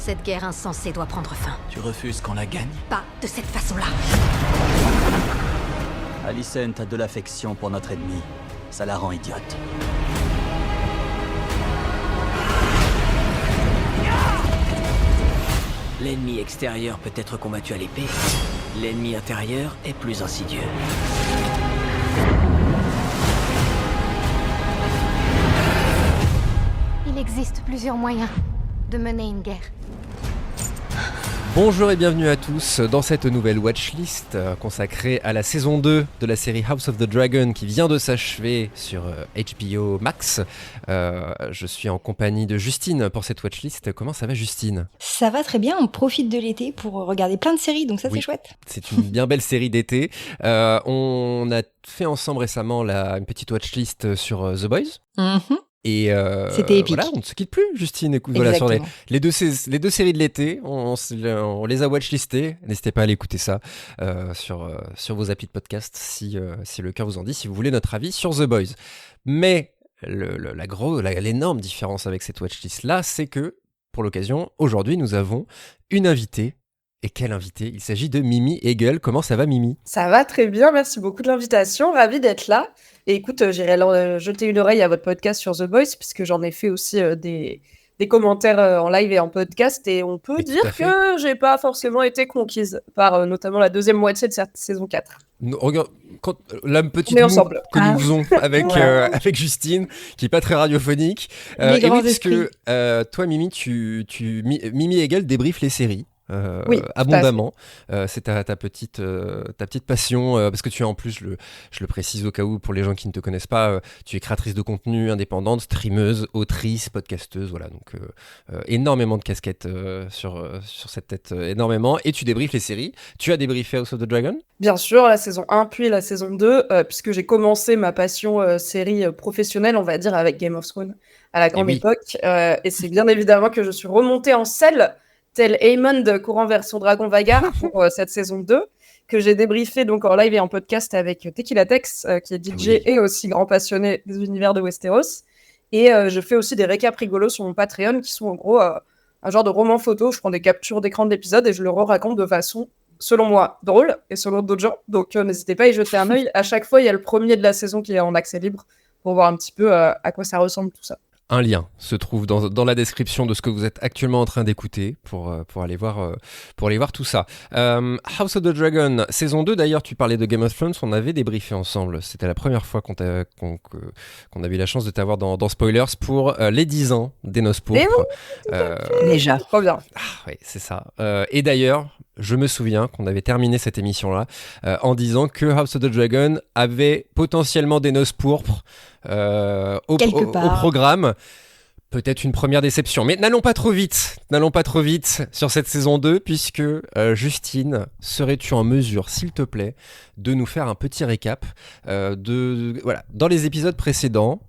Cette guerre insensée doit prendre fin. Tu refuses qu'on la gagne? Pas de cette façon-là. Alicent a de l'affection pour notre ennemi. Ça la rend idiote. L'ennemi extérieur peut être combattu à l'épée. L'ennemi intérieur est plus insidieux. Il existe plusieurs moyens de mener une guerre. Bonjour et bienvenue à tous dans cette nouvelle watchlist consacrée à la saison 2 de la série House of the Dragon qui vient de s'achever sur HBO Max. Je suis en compagnie de Justine pour cette watchlist. Comment ça va, Justine ? Ça va très bien, on profite de l'été pour regarder plein de séries, donc ça Oui, c'est chouette. C'est une bien belle série d'été. On a fait ensemble récemment une petite watchlist sur The Boys. Mhm. Et c'était épique. Voilà, on ne se quitte plus, Justine. Écoute, voilà, sur Exactement. les deux séries de l'été, on les a watchlistées. N'hésitez pas à aller écouter ça sur vos applis de podcast si le cœur vous en dit, si vous voulez notre avis sur The Boys. Mais l'énorme différence avec cette watchlist-là, c'est que, pour l'occasion, aujourd'hui, nous avons une invitée. Et quelle invitée ? Il s'agit de Mimi Hegel. Comment ça va, Mimi ? Ça va très bien, merci beaucoup de l'invitation, ravie d'être là. Et écoute, j'irai jeter une oreille à votre podcast sur The Boys, puisque j'en ai fait aussi des commentaires en live et en podcast, et on peut Mais tout à dire fait. que j'ai pas forcément été conquise par notamment la deuxième moitié de cette saison 4. Regarde, la petite On est moue ensemble. que Ah. nous faisons avec, Ouais. avec Justine, qui est pas très radiophonique. Les Et grands oui, puisque esprits. toi, Mimi, Mimi Hegel débriefe les séries. Oui, tout à Abondamment. C'est ta petite passion, parce que tu es en plus, je le précise au cas où pour les gens qui ne te connaissent pas, tu es créatrice de contenu indépendante, streameuse, autrice, podcasteuse, voilà, donc énormément de casquettes sur cette tête, énormément, et tu débriefes les séries. Tu as débriefé House of the Dragon ? Bien sûr, la saison 1 puis la saison 2, puisque j'ai commencé ma passion série professionnelle, on va dire, avec Game of Thrones à la grande oui. époque. Et c'est bien évidemment que je suis remontée en selle, tel Aemond courant vers son dragon Vagar pour cette saison 2, que j'ai débriefé donc en live et en podcast avec Tequila Tex, qui est DJ Oui. et aussi grand passionné des univers de Westeros. Et je fais aussi des récaps rigolos sur mon Patreon, qui sont en gros un genre de roman photo. Je prends des captures d'écran de l'épisode et je le raconte de façon, selon moi, drôle, et selon d'autres gens. Donc n'hésitez pas à y jeter un œil. À chaque fois, il y a le premier de la saison qui est en accès libre pour voir un petit peu à quoi ça ressemble tout ça. Un lien se trouve dans la description de ce que vous êtes actuellement en train d'écouter pour aller voir tout ça. House of the Dragon, saison 2, d'ailleurs, tu parlais de Game of Thrones, on avait débriefé ensemble. C'était la première fois qu'on a eu la chance de t'avoir dans Spoilers pour les 10 ans des Noces Pourpres. Déjà. Trop bien. Oui, c'est ça. Et d'ailleurs, je me souviens qu'on avait terminé cette émission-là en disant que House of the Dragon avait potentiellement des Noces Pourpres au Quelque part. programme. Peut-être une première déception. Mais n'allons pas trop vite sur cette saison 2, puisque Justine, serais-tu en mesure, s'il te plaît, de nous faire un petit récap voilà, dans les épisodes précédents,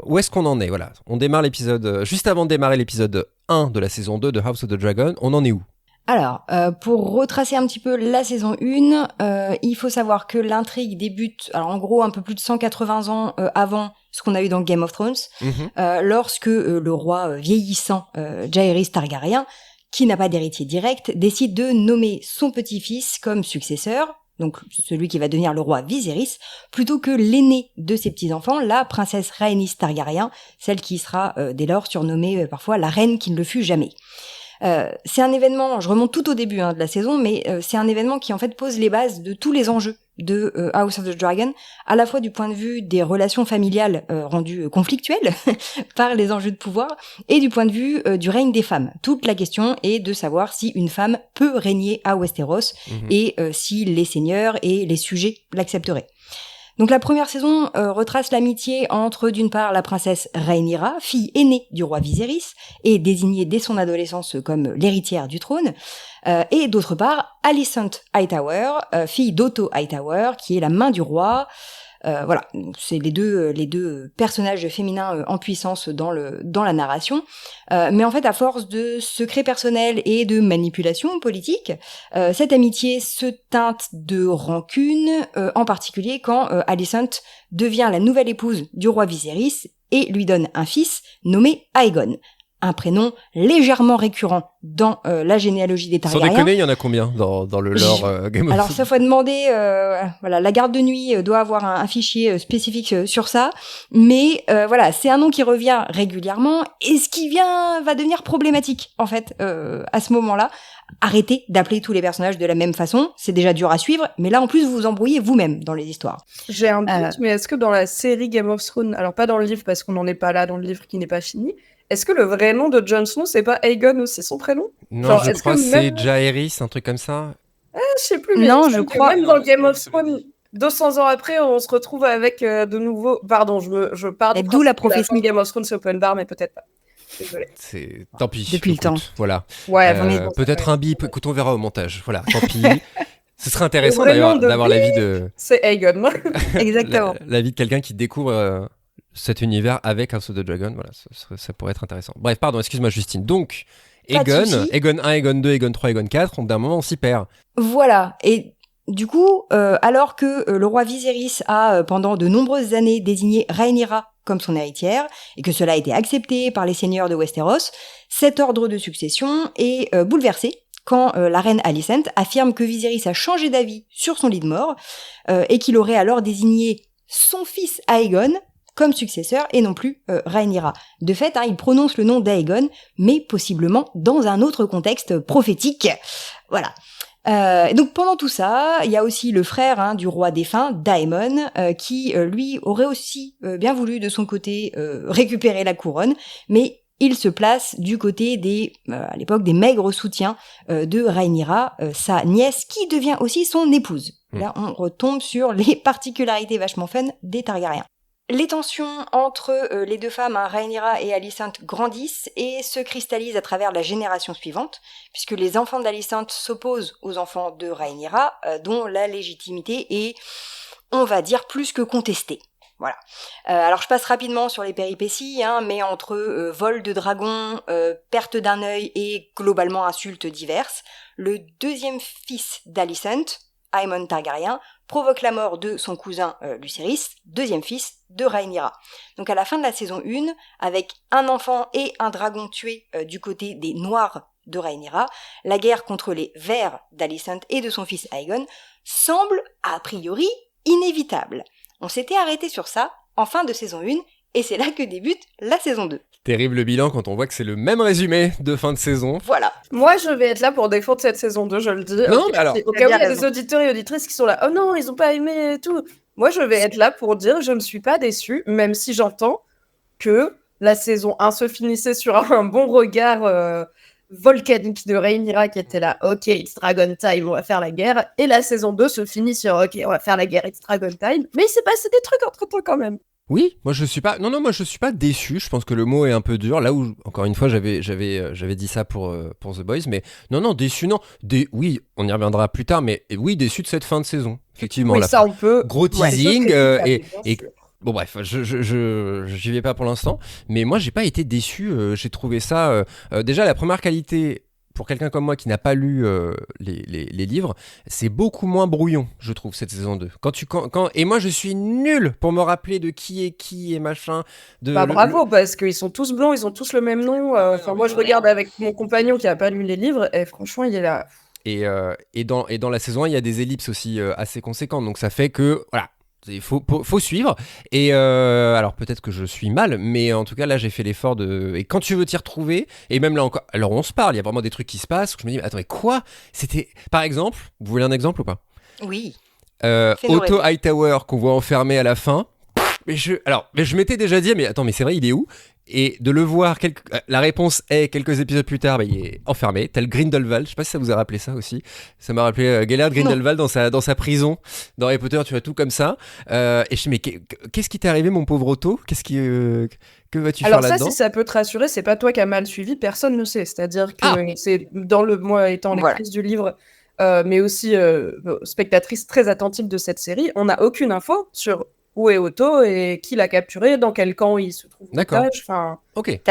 où est-ce qu'on en est ? Voilà, on démarre l'épisode, juste avant de démarrer l'épisode 1 de la saison 2 de House of the Dragon, on en est où ? Alors, pour retracer un petit peu la saison 1, il faut savoir que l'intrigue débute, alors en gros un peu plus de 180 ans avant ce qu'on a eu dans Game of Thrones, lorsque le roi vieillissant Jaehaerys Targaryen, qui n'a pas d'héritier direct, décide de nommer son petit-fils comme successeur, donc celui qui va devenir le roi Viserys, plutôt que l'aîné de ses petits-enfants, la princesse Rhaenys Targaryen, celle qui sera dès lors surnommée parfois la reine qui ne le fut jamais. C'est un événement, je remonte tout au début de la saison, mais c'est un événement qui en fait pose les bases de tous les enjeux de House of the Dragon, à la fois du point de vue des relations familiales rendues conflictuelles par les enjeux de pouvoir, et du point de vue du règne des femmes. Toute la question est de savoir si une femme peut régner à Westeros, et si les seigneurs et les sujets l'accepteraient. Donc la première saison retrace l'amitié entre d'une part la princesse Rhaenyra, fille aînée du roi Viserys et désignée dès son adolescence comme l'héritière du trône, et d'autre part Alicent Hightower, fille d'Otto Hightower, qui est la main du roi. Voilà, c'est les deux personnages féminins en puissance dans la narration. Mais en fait, à force de secrets personnels et de manipulation politique, cette amitié se teinte de rancune, en particulier quand Alicent devient la nouvelle épouse du roi Viserys et lui donne un fils nommé Aegon. un prénom légèrement récurrent dans la généalogie des Sans Targaryens. déconner, il y en a combien dans le lore Game of Alors Thrones? ça faut demander, voilà, la garde de nuit doit avoir un fichier spécifique sur ça, mais voilà, c'est un nom qui revient régulièrement et ce qui va devenir problématique en fait à ce moment-là. Arrêtez d'appeler tous les personnages de la même façon, c'est déjà dur à suivre, mais là en plus vous vous embrouillez vous-même dans les histoires. J'ai un doute, mais est-ce que dans la série Game of Thrones, alors pas dans le livre parce qu'on n'en est pas là dans le livre qui n'est pas fini, est-ce que le vrai nom de Jon Snow, c'est pas Aegon aussi son prénom? Non, Genre, je est-ce crois que que c'est même- Jaehaerys, un truc comme ça. Je sais plus, mais Non, il me je semble que crois- même dans Game of Thrones, 200 ans après, on se retrouve avec de nouveau... Pardon, je pars Et du d'où la principe que prophétie. fin de Game of Thrones, c'est open bar, mais peut-être pas. Désolé. C'est tant pis. Depuis le écoute, temps. Voilà. Ouais, Peut-être un bip. Écoute, on verra au montage. Voilà, tant pis. Ce serait intéressant Le vrai nom d'avoir de- l'avis de c'est Aegon. Exactement. l'avis de quelqu'un qui découvre cet univers avec House of the Dragon. Voilà, ça pourrait être intéressant. Bref, pardon, excuse-moi Justine. Donc, Pas de Aegon, souci. Aegon 1, Aegon 2, Aegon 3, Aegon 4, d'un moment on s'y perd. Voilà, et du coup, alors que le roi Viserys a pendant de nombreuses années désigné Rhaenyra comme son héritière, et que cela a été accepté par les seigneurs de Westeros, cet ordre de succession est bouleversé quand la reine Alicent affirme que Viserys a changé d'avis sur son lit de mort, et qu'il aurait alors désigné son fils Aegon comme successeur et non plus Rhaenyra. De fait, il prononce le nom d'Aegon, mais possiblement dans un autre contexte prophétique. Voilà. Et donc pendant tout ça, il y a aussi le frère du roi défunt, Daemon, qui lui aurait aussi bien voulu de son côté récupérer la couronne, mais il se place du côté des, à l'époque, des maigres soutiens de Rhaenyra, sa nièce, qui devient aussi son épouse. Là, on retombe sur les particularités vachement fun des Targaryens. Les tensions entre les deux femmes, Rhaenyra et Alicent, grandissent et se cristallisent à travers la génération suivante, puisque les enfants d'Alicent s'opposent aux enfants de Rhaenyra, dont la légitimité est, on va dire, plus que contestée. Voilà. Alors je passe rapidement sur les péripéties, mais entre vol de dragon, perte d'un œil et globalement insultes diverses, le deuxième fils d'Alicent, Aemon Targaryen, provoque la mort de son cousin Lucerys, deuxième fils de Rhaenyra. Donc à la fin de la saison 1, avec un enfant et un dragon tués du côté des Noirs de Rhaenyra, la guerre contre les Verts d'Alicent et de son fils Aegon semble, a priori, inévitable. On s'était arrêté sur ça en fin de saison 1, et c'est là que débute la saison 2. Terrible bilan quand on voit que c'est le même résumé de fin de saison. Voilà. Moi, je vais être là pour défendre cette saison 2, je le dis. Non, mais alors- Au cas où il y a T'as bien des raison. auditeurs et auditrices qui sont là, oh non, ils ont pas aimé et tout. Moi, je vais être là pour dire, je ne suis pas déçue, même si j'entends que la saison 1 se finissait sur un bon regard volcanique de Rhaenyra qui était là, ok, it's Dragon Time, on va faire la guerre. Et la saison 2 se finit sur, ok, on va faire la guerre, it's Dragon Time. Mais il s'est passé des trucs entre-temps quand même. Oui, moi je suis pas. Non, moi je suis pas déçu. Je pense que le mot est un peu dur. Là où, encore une fois, j'avais dit ça pour The Boys, mais non, déçu, non. Oui, on y reviendra plus tard, mais oui, déçu de cette fin de saison. Effectivement, Oui, la ça, on peut. gros Ouais, teasing chose que et bien sûr. bon bref, j'y vais pas pour l'instant, mais moi j'ai pas été déçu. J'ai trouvé ça déjà la première qualité. Pour quelqu'un comme moi qui n'a pas lu les livres, c'est beaucoup moins brouillon, je trouve, cette saison 2. Et moi, je suis nul pour me rappeler de qui est qui et machin. Bah bravo, parce qu'ils sont tous blancs, ils ont tous le même nom. Enfin, moi, je regarde avec mon compagnon qui a pas lu les livres, et franchement, il est là. Et dans la saison 1, il y a des ellipses aussi assez conséquentes. Donc ça fait que, voilà, il faut suivre. Et alors peut-être que je suis mal, mais en tout cas là j'ai fait l'effort de... Et quand tu veux t'y retrouver, et même là encore... Alors on se parle, il y a vraiment des trucs qui se passent. Je me dis, mais attends, mais quoi ? C'était... Par exemple, vous voulez un exemple ou pas ? Oui. Otto Hightower qu'on voit enfermé à la fin. Mais je m'étais déjà dit, mais attends, mais c'est vrai, il est où ? Et de le voir, la réponse est, quelques épisodes plus tard, il est enfermé, tel Grindelwald. Je sais pas si ça vous a rappelé ça aussi. Ça m'a rappelé Gellert Grindelwald dans sa prison. Dans Harry Potter, tu vois, tout comme ça. Et je me dis, mais qu'est-ce qui t'est arrivé, mon pauvre Otto ? Que vas-tu faire Alors ça, là-dedans ? si ça peut te rassurer, c'est pas toi qui as mal suivi, personne ne sait. C'est-à-dire que c'est moi étant lectrice du livre, mais aussi spectatrice très attentive de cette série, on n'a aucune info sur où est Otto et qui l'a capturé, dans quel camp il se trouve. D'accord. Enfin, Ok.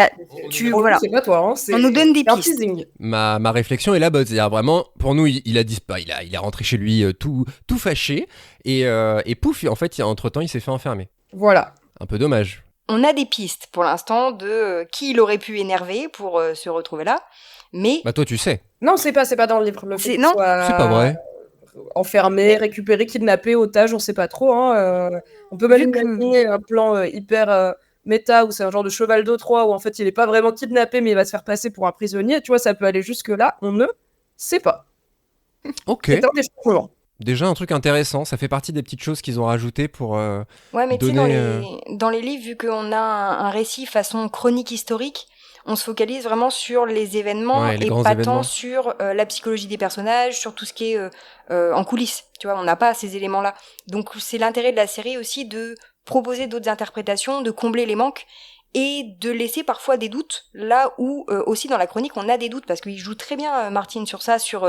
Voilà. c'est pas toi, c'est On nous donne des un pistes. teasing. Ma réflexion est là bonne. C'est-à-dire vraiment, pour nous, il est rentré chez lui tout fâché. Et pouf, en fait, entre-temps, il s'est fait enfermer. Voilà. Un peu dommage. On a des pistes pour l'instant de qui il aurait pu énerver pour se retrouver là, mais Bah toi tu sais. Non, c'est pas dans le livre. Le fait C'est- qu'il non, soit C'est pas vrai. enfermé, récupéré, kidnappé, otage, on sait pas trop. Hein. On peut même Vu que- imaginer un plan hyper méta où c'est un genre de cheval de Troie où en fait il est pas vraiment kidnappé mais il va se faire passer pour un prisonnier. Tu vois, ça peut aller jusque là. On ne sait pas. Ok. C'est un des changements. Déjà un truc intéressant, ça fait partie des petites choses qu'ils ont rajoutées pour... Ouais, mais tu sais, donner, dans les livres, vu qu'on a un récit façon chronique historique, on se focalise vraiment sur les événements Ouais, les et grands pas événements. tant sur la psychologie des personnages, sur tout ce qui est en coulisses. Tu vois, on n'a pas ces éléments-là. Donc c'est l'intérêt de la série aussi de proposer d'autres interprétations, de combler les manques et de laisser parfois des doutes là où aussi dans la chronique on a des doutes parce qu'il joue très bien Martin sur ça, sur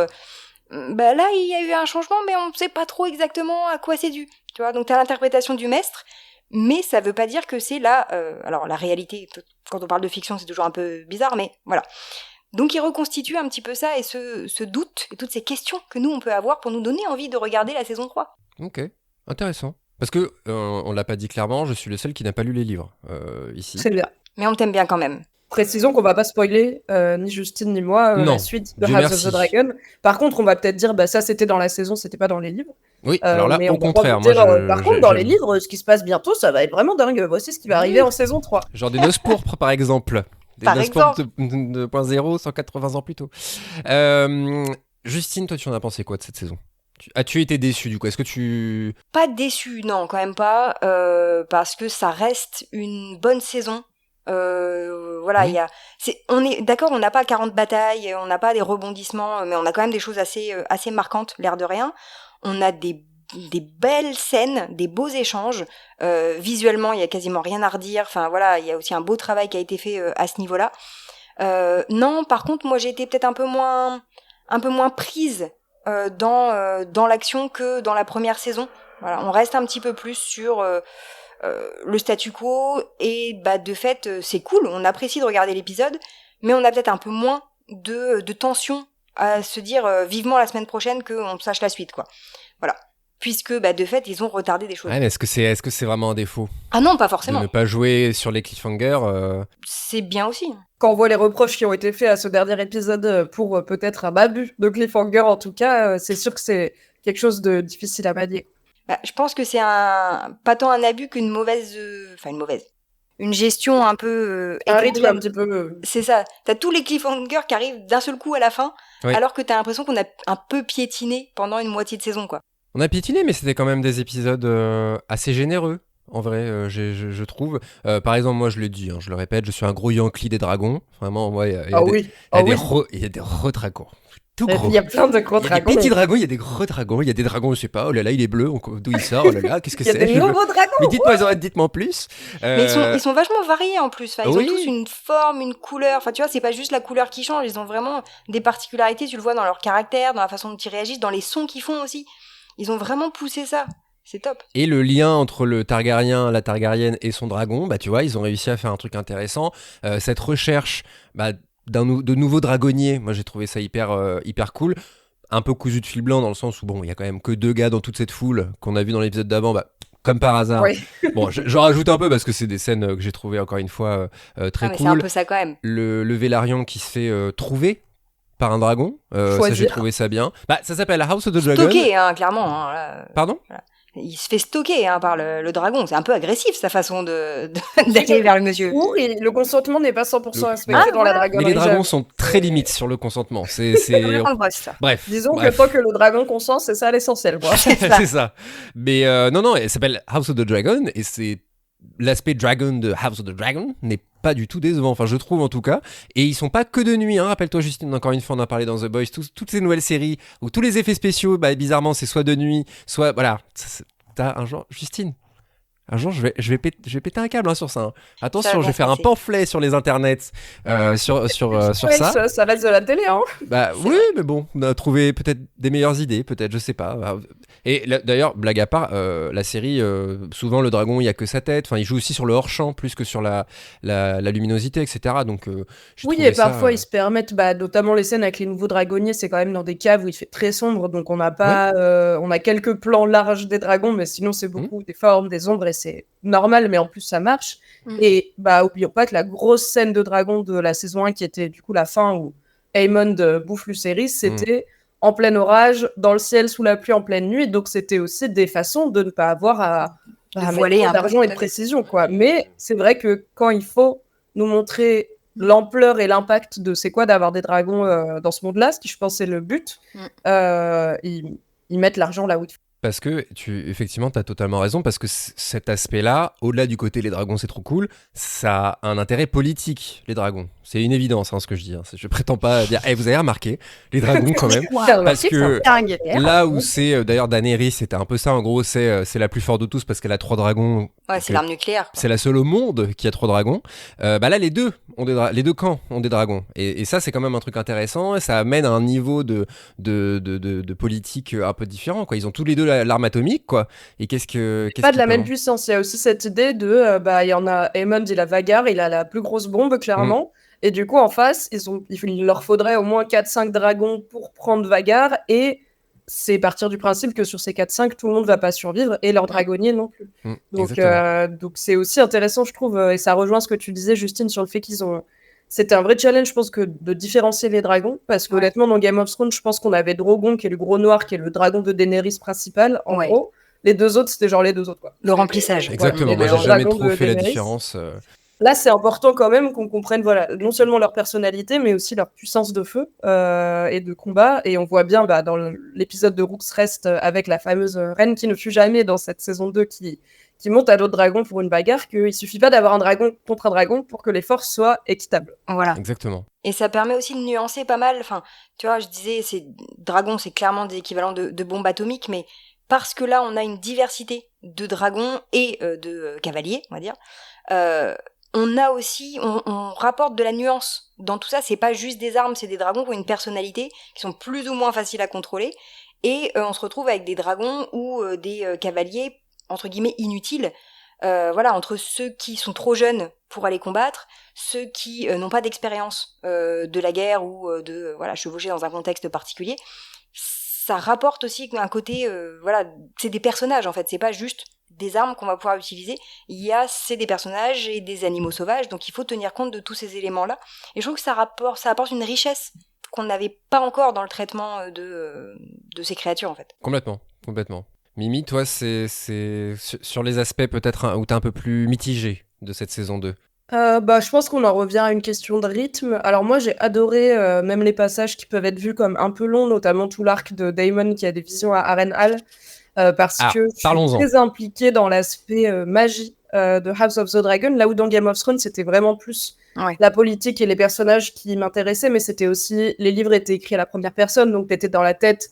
bah là il y a eu un changement mais on ne sait pas trop exactement à quoi c'est dû. Tu vois, donc t'as l'interprétation du maître. Mais ça veut pas dire que c'est là. Alors la réalité, quand on parle de fiction, c'est toujours un peu bizarre, mais voilà. Donc il reconstitue un petit peu ça et ce doute et toutes ces questions que nous on peut avoir pour nous donner envie de regarder la saison 3. Ok, intéressant. Parce que, on l'a pas dit clairement, je suis le seul qui n'a pas lu les livres ici. C'est bien. Mais on t'aime bien quand même. Précisons qu'on va pas spoiler, ni Justine ni moi, Non, la suite de Dieu House merci. of the Dragon. Par contre, on va peut-être dire, bah ça c'était dans la saison, c'était pas dans les livres. Oui, alors là, Mais au on va contraire, pas vous moi dire, par contre, dans les livres, ce qui se passe bientôt, ça va être vraiment dingue. Voici ce qui va arriver en saison 3. Genre des noces pourpres, par exemple. Des Par noces pourpres 2.0, 180 ans plus tôt. Justine, toi, tu en as pensé quoi de cette saison? As-tu été déçu du coup? Est-ce que tu... Pas déçu, non, quand même pas, parce que ça reste une bonne saison. Voilà, Oui. il y a, on est d'accord, on n'a pas 40 batailles, on n'a pas des rebondissements, mais on a quand même des choses assez marquantes, l'air de rien. On a des belles scènes, des beaux échanges. Visuellement, il y a quasiment rien à redire. Enfin voilà, il y a aussi un beau travail qui a été fait à ce niveau-là. Non, par contre, moi j'ai été peut-être un peu moins prise dans l'action que dans la première saison. Voilà, on reste un petit peu plus sur le statu quo et bah de fait c'est cool, on apprécie de regarder l'épisode, mais on a peut-être un peu moins de tension à se dire vivement la semaine prochaine qu'on sache la suite quoi. Voilà. Puisque bah de fait ils ont retardé des choses. Ouais, mais est-ce que c'est vraiment un défaut Ah non, pas de forcément. ne pas jouer sur les cliffhangers C'est bien aussi. Quand on voit les reproches qui ont été faits à ce dernier épisode pour peut-être un abus de cliffhanger, en tout cas, c'est sûr que c'est quelque chose de difficile à manier. Bah, je pense que c'est pas tant un abus qu'une une gestion un peu Un rythme éconduite. un petit peu. C'est ça. T'as tous les cliffhangers qui arrivent d'un seul coup à la fin, Oui. alors que t'as l'impression qu'on a un peu piétiné pendant une moitié de saison, quoi. On a piétiné, mais c'était quand même des épisodes assez généreux. En vrai, je trouve. Par exemple, moi, je le dis, hein, je le répète, je suis un gros Yankee des dragons. Vraiment, ouais, il y a Ah des, oui. il y a des redragons. Tout Il gros. y a plein de gros Il y a des dragons. petits dragons, il y a des gros dragons, il y a des dragons, je sais pas, oh là là, il est bleu, d'où il sort, oh là là, qu'est-ce que Il y a c'est? des Je veux- nouveaux dragons. Mais dites-moi plus. Mais ils sont vachement variés en plus. Enfin, ils oui. ont tous une forme, une couleur. Enfin, tu vois, c'est pas juste la couleur qui change. Ils ont vraiment des particularités. Tu le vois dans leur caractère, dans la façon dont ils réagissent, dans les sons qu'ils font aussi. Ils ont vraiment poussé ça. C'est top. Et le lien entre le Targaryen, la Targaryenne et son dragon, bah tu vois, ils ont réussi à faire un truc intéressant. Cette recherche de nouveaux dragonniers, moi j'ai trouvé ça hyper cool. Un peu cousu de fil blanc dans le sens où bon, il y a quand même que 2 gars dans toute cette foule qu'on a vu dans l'épisode d'avant, bah comme par hasard. Oui. Bon, j'en rajoute un peu parce que c'est des scènes que j'ai trouvées encore une fois très Ah, mais c'est un cool. peu ça quand même. Le Velaryon qui se fait trouver par un dragon, ça Choisir. j'ai trouvé ça bien. Bah ça s'appelle House of the Dragon. Stocké, hein, clairement. Hein, là. Pardon? Il se fait stocker hein, par le dragon. C'est un peu agressif sa façon d'aller vers le monsieur. Ou le consentement n'est pas 100% respecté Ah, dans la voilà. dragonnerie. Mais les dragons sont très limites sur le consentement. C'est On le voit, ça. bref. Disons bref. que tant que le dragon consent, c'est ça l'essentiel. Quoi. C'est ça. C'est ça. Mais non, elle s'appelle House of the Dragon et c'est l'aspect dragon de House of the Dragon n'est pas du tout décevant, enfin je trouve en tout cas. Et ils sont pas que de nuit, hein. Rappelle-toi Justine, encore une fois on en a parlé dans The Boys, toutes ces nouvelles séries où tous les effets spéciaux, bah, bizarrement c'est soit de nuit, soit voilà. T'as un jour, Justine. Un jour, je vais péter un câble hein, sur ça. Hein. Attention, Ça va je vais faire un passer. pamphlet sur les internets sur Ouais, ça. ça reste de la télé. Hein. Bah oui, mais bon, on a trouvé peut-être des meilleures idées, peut-être, je sais pas. Et d'ailleurs, blague à part, la série, souvent le dragon, il y a que sa tête. Enfin, il joue aussi sur le hors-champ plus que sur la luminosité, etc. Donc, j'ai Oui, trouvé et parfois ça, ils se permettent, notamment les scènes avec les nouveaux dragonniers, c'est quand même dans des caves où il fait très sombre, donc on n'a pas, on a quelques plans larges des dragons, mais sinon c'est beaucoup des formes, des ombres, et c'est normal, mais en plus ça marche. Et oublions pas que la grosse scène de dragon de la saison 1, qui était du coup la fin où Aemond bouffe Lucerys, c'était en plein orage, dans le ciel, sous la pluie, en pleine nuit. Donc c'était aussi des façons de ne pas avoir à voiler mettre d'argent et de précision, quoi. Mais c'est vrai que quand il faut nous montrer l'ampleur et l'impact de c'est quoi d'avoir des dragons dans ce monde-là, ce qui je pense c'est le but, ils mettent l'argent là où il faut. Parce que effectivement, tu as totalement raison, parce que cet aspect-là, au-delà du côté les dragons c'est trop cool, ça a un intérêt politique, les dragons. C'est une évidence, ce que je dis. Je prétends pas dire, vous avez remarqué, les dragons quand même. Parce que là où c'est, d'ailleurs Daenerys, c'était un peu ça, en gros, c'est la plus forte de tous parce qu'elle a 3 dragons. Ouais, c'est l'arme nucléaire. C'est la seule au monde qui a 3 dragons. Là, les deux camps ont des dragons. Et ça, c'est quand même un truc intéressant. Et ça amène à un niveau de politique un peu différent, quoi. Ils ont tous les deux l'arme atomique, quoi. Et qu'est-ce pas de la même puissance. Il y a aussi cette idée de, il y en a Aemond, il a Vhagar, il a la plus grosse bombe, clairement. Et du coup, en face, il leur faudrait au moins 4-5 dragons pour prendre Vhagar. Et c'est partir du principe que sur ces 4-5, tout le monde va pas survivre et leurs dragonniers non plus. Donc c'est aussi intéressant, je trouve, et ça rejoint ce que tu disais, Justine, sur le fait qu'ils ont... C'était un vrai challenge, je pense, que de différencier les dragons, parce que honnêtement, dans Game of Thrones, je pense qu'on avait Drogon, qui est le gros noir, qui est le dragon de Daenerys principal, en gros. Les deux autres, c'était genre les deux autres, quoi. Le remplissage. Exactement, moi j'ai jamais trop fait la différence. Là, c'est important quand même qu'on comprenne, voilà, non seulement leur personnalité, mais aussi leur puissance de feu et de combat. Et on voit bien dans l'épisode de Rook's Rest avec la fameuse reine qui ne fut jamais dans cette saison 2 qui monte à d'autres dragons pour une bagarre, qu'il suffit pas d'avoir un dragon contre un dragon pour que les forces soient équitables. Voilà. Exactement. Et ça permet aussi de nuancer pas mal. Enfin, tu vois, je disais, dragons, c'est clairement des équivalents de bombes atomiques, mais parce que là, on a une diversité de dragons et de cavaliers, on va dire. On a aussi, on rapporte de la nuance dans tout ça. C'est pas juste des armes, c'est des dragons qui ont une personnalité, qui sont plus ou moins faciles à contrôler. Et on se retrouve avec des dragons ou des cavaliers, entre guillemets, inutiles. Entre ceux qui sont trop jeunes pour aller combattre, ceux qui n'ont pas d'expérience de la guerre ou de chevaucher dans un contexte particulier. Ça rapporte aussi un côté, c'est des personnages en fait, c'est pas juste des armes qu'on va pouvoir utiliser, c'est des personnages et des animaux sauvages, donc il faut tenir compte de tous ces éléments-là. Et je trouve que ça apporte une richesse qu'on n'avait pas encore dans le traitement de ces créatures en fait. Complètement. Mimi, toi, c'est sur les aspects peut-être où t'es un peu plus mitigé de cette saison 2. Je pense qu'on en revient à une question de rythme. Alors moi, j'ai adoré même les passages qui peuvent être vus comme un peu longs, notamment tout l'arc de Daemon qui a des visions à Harrenhal, parce que je suis très impliquée dans l'aspect magie de House of the Dragon, là où dans Game of Thrones, c'était vraiment plus la politique et les personnages qui m'intéressaient, mais c'était aussi... Les livres étaient écrits à la première personne, donc t'étais dans la tête...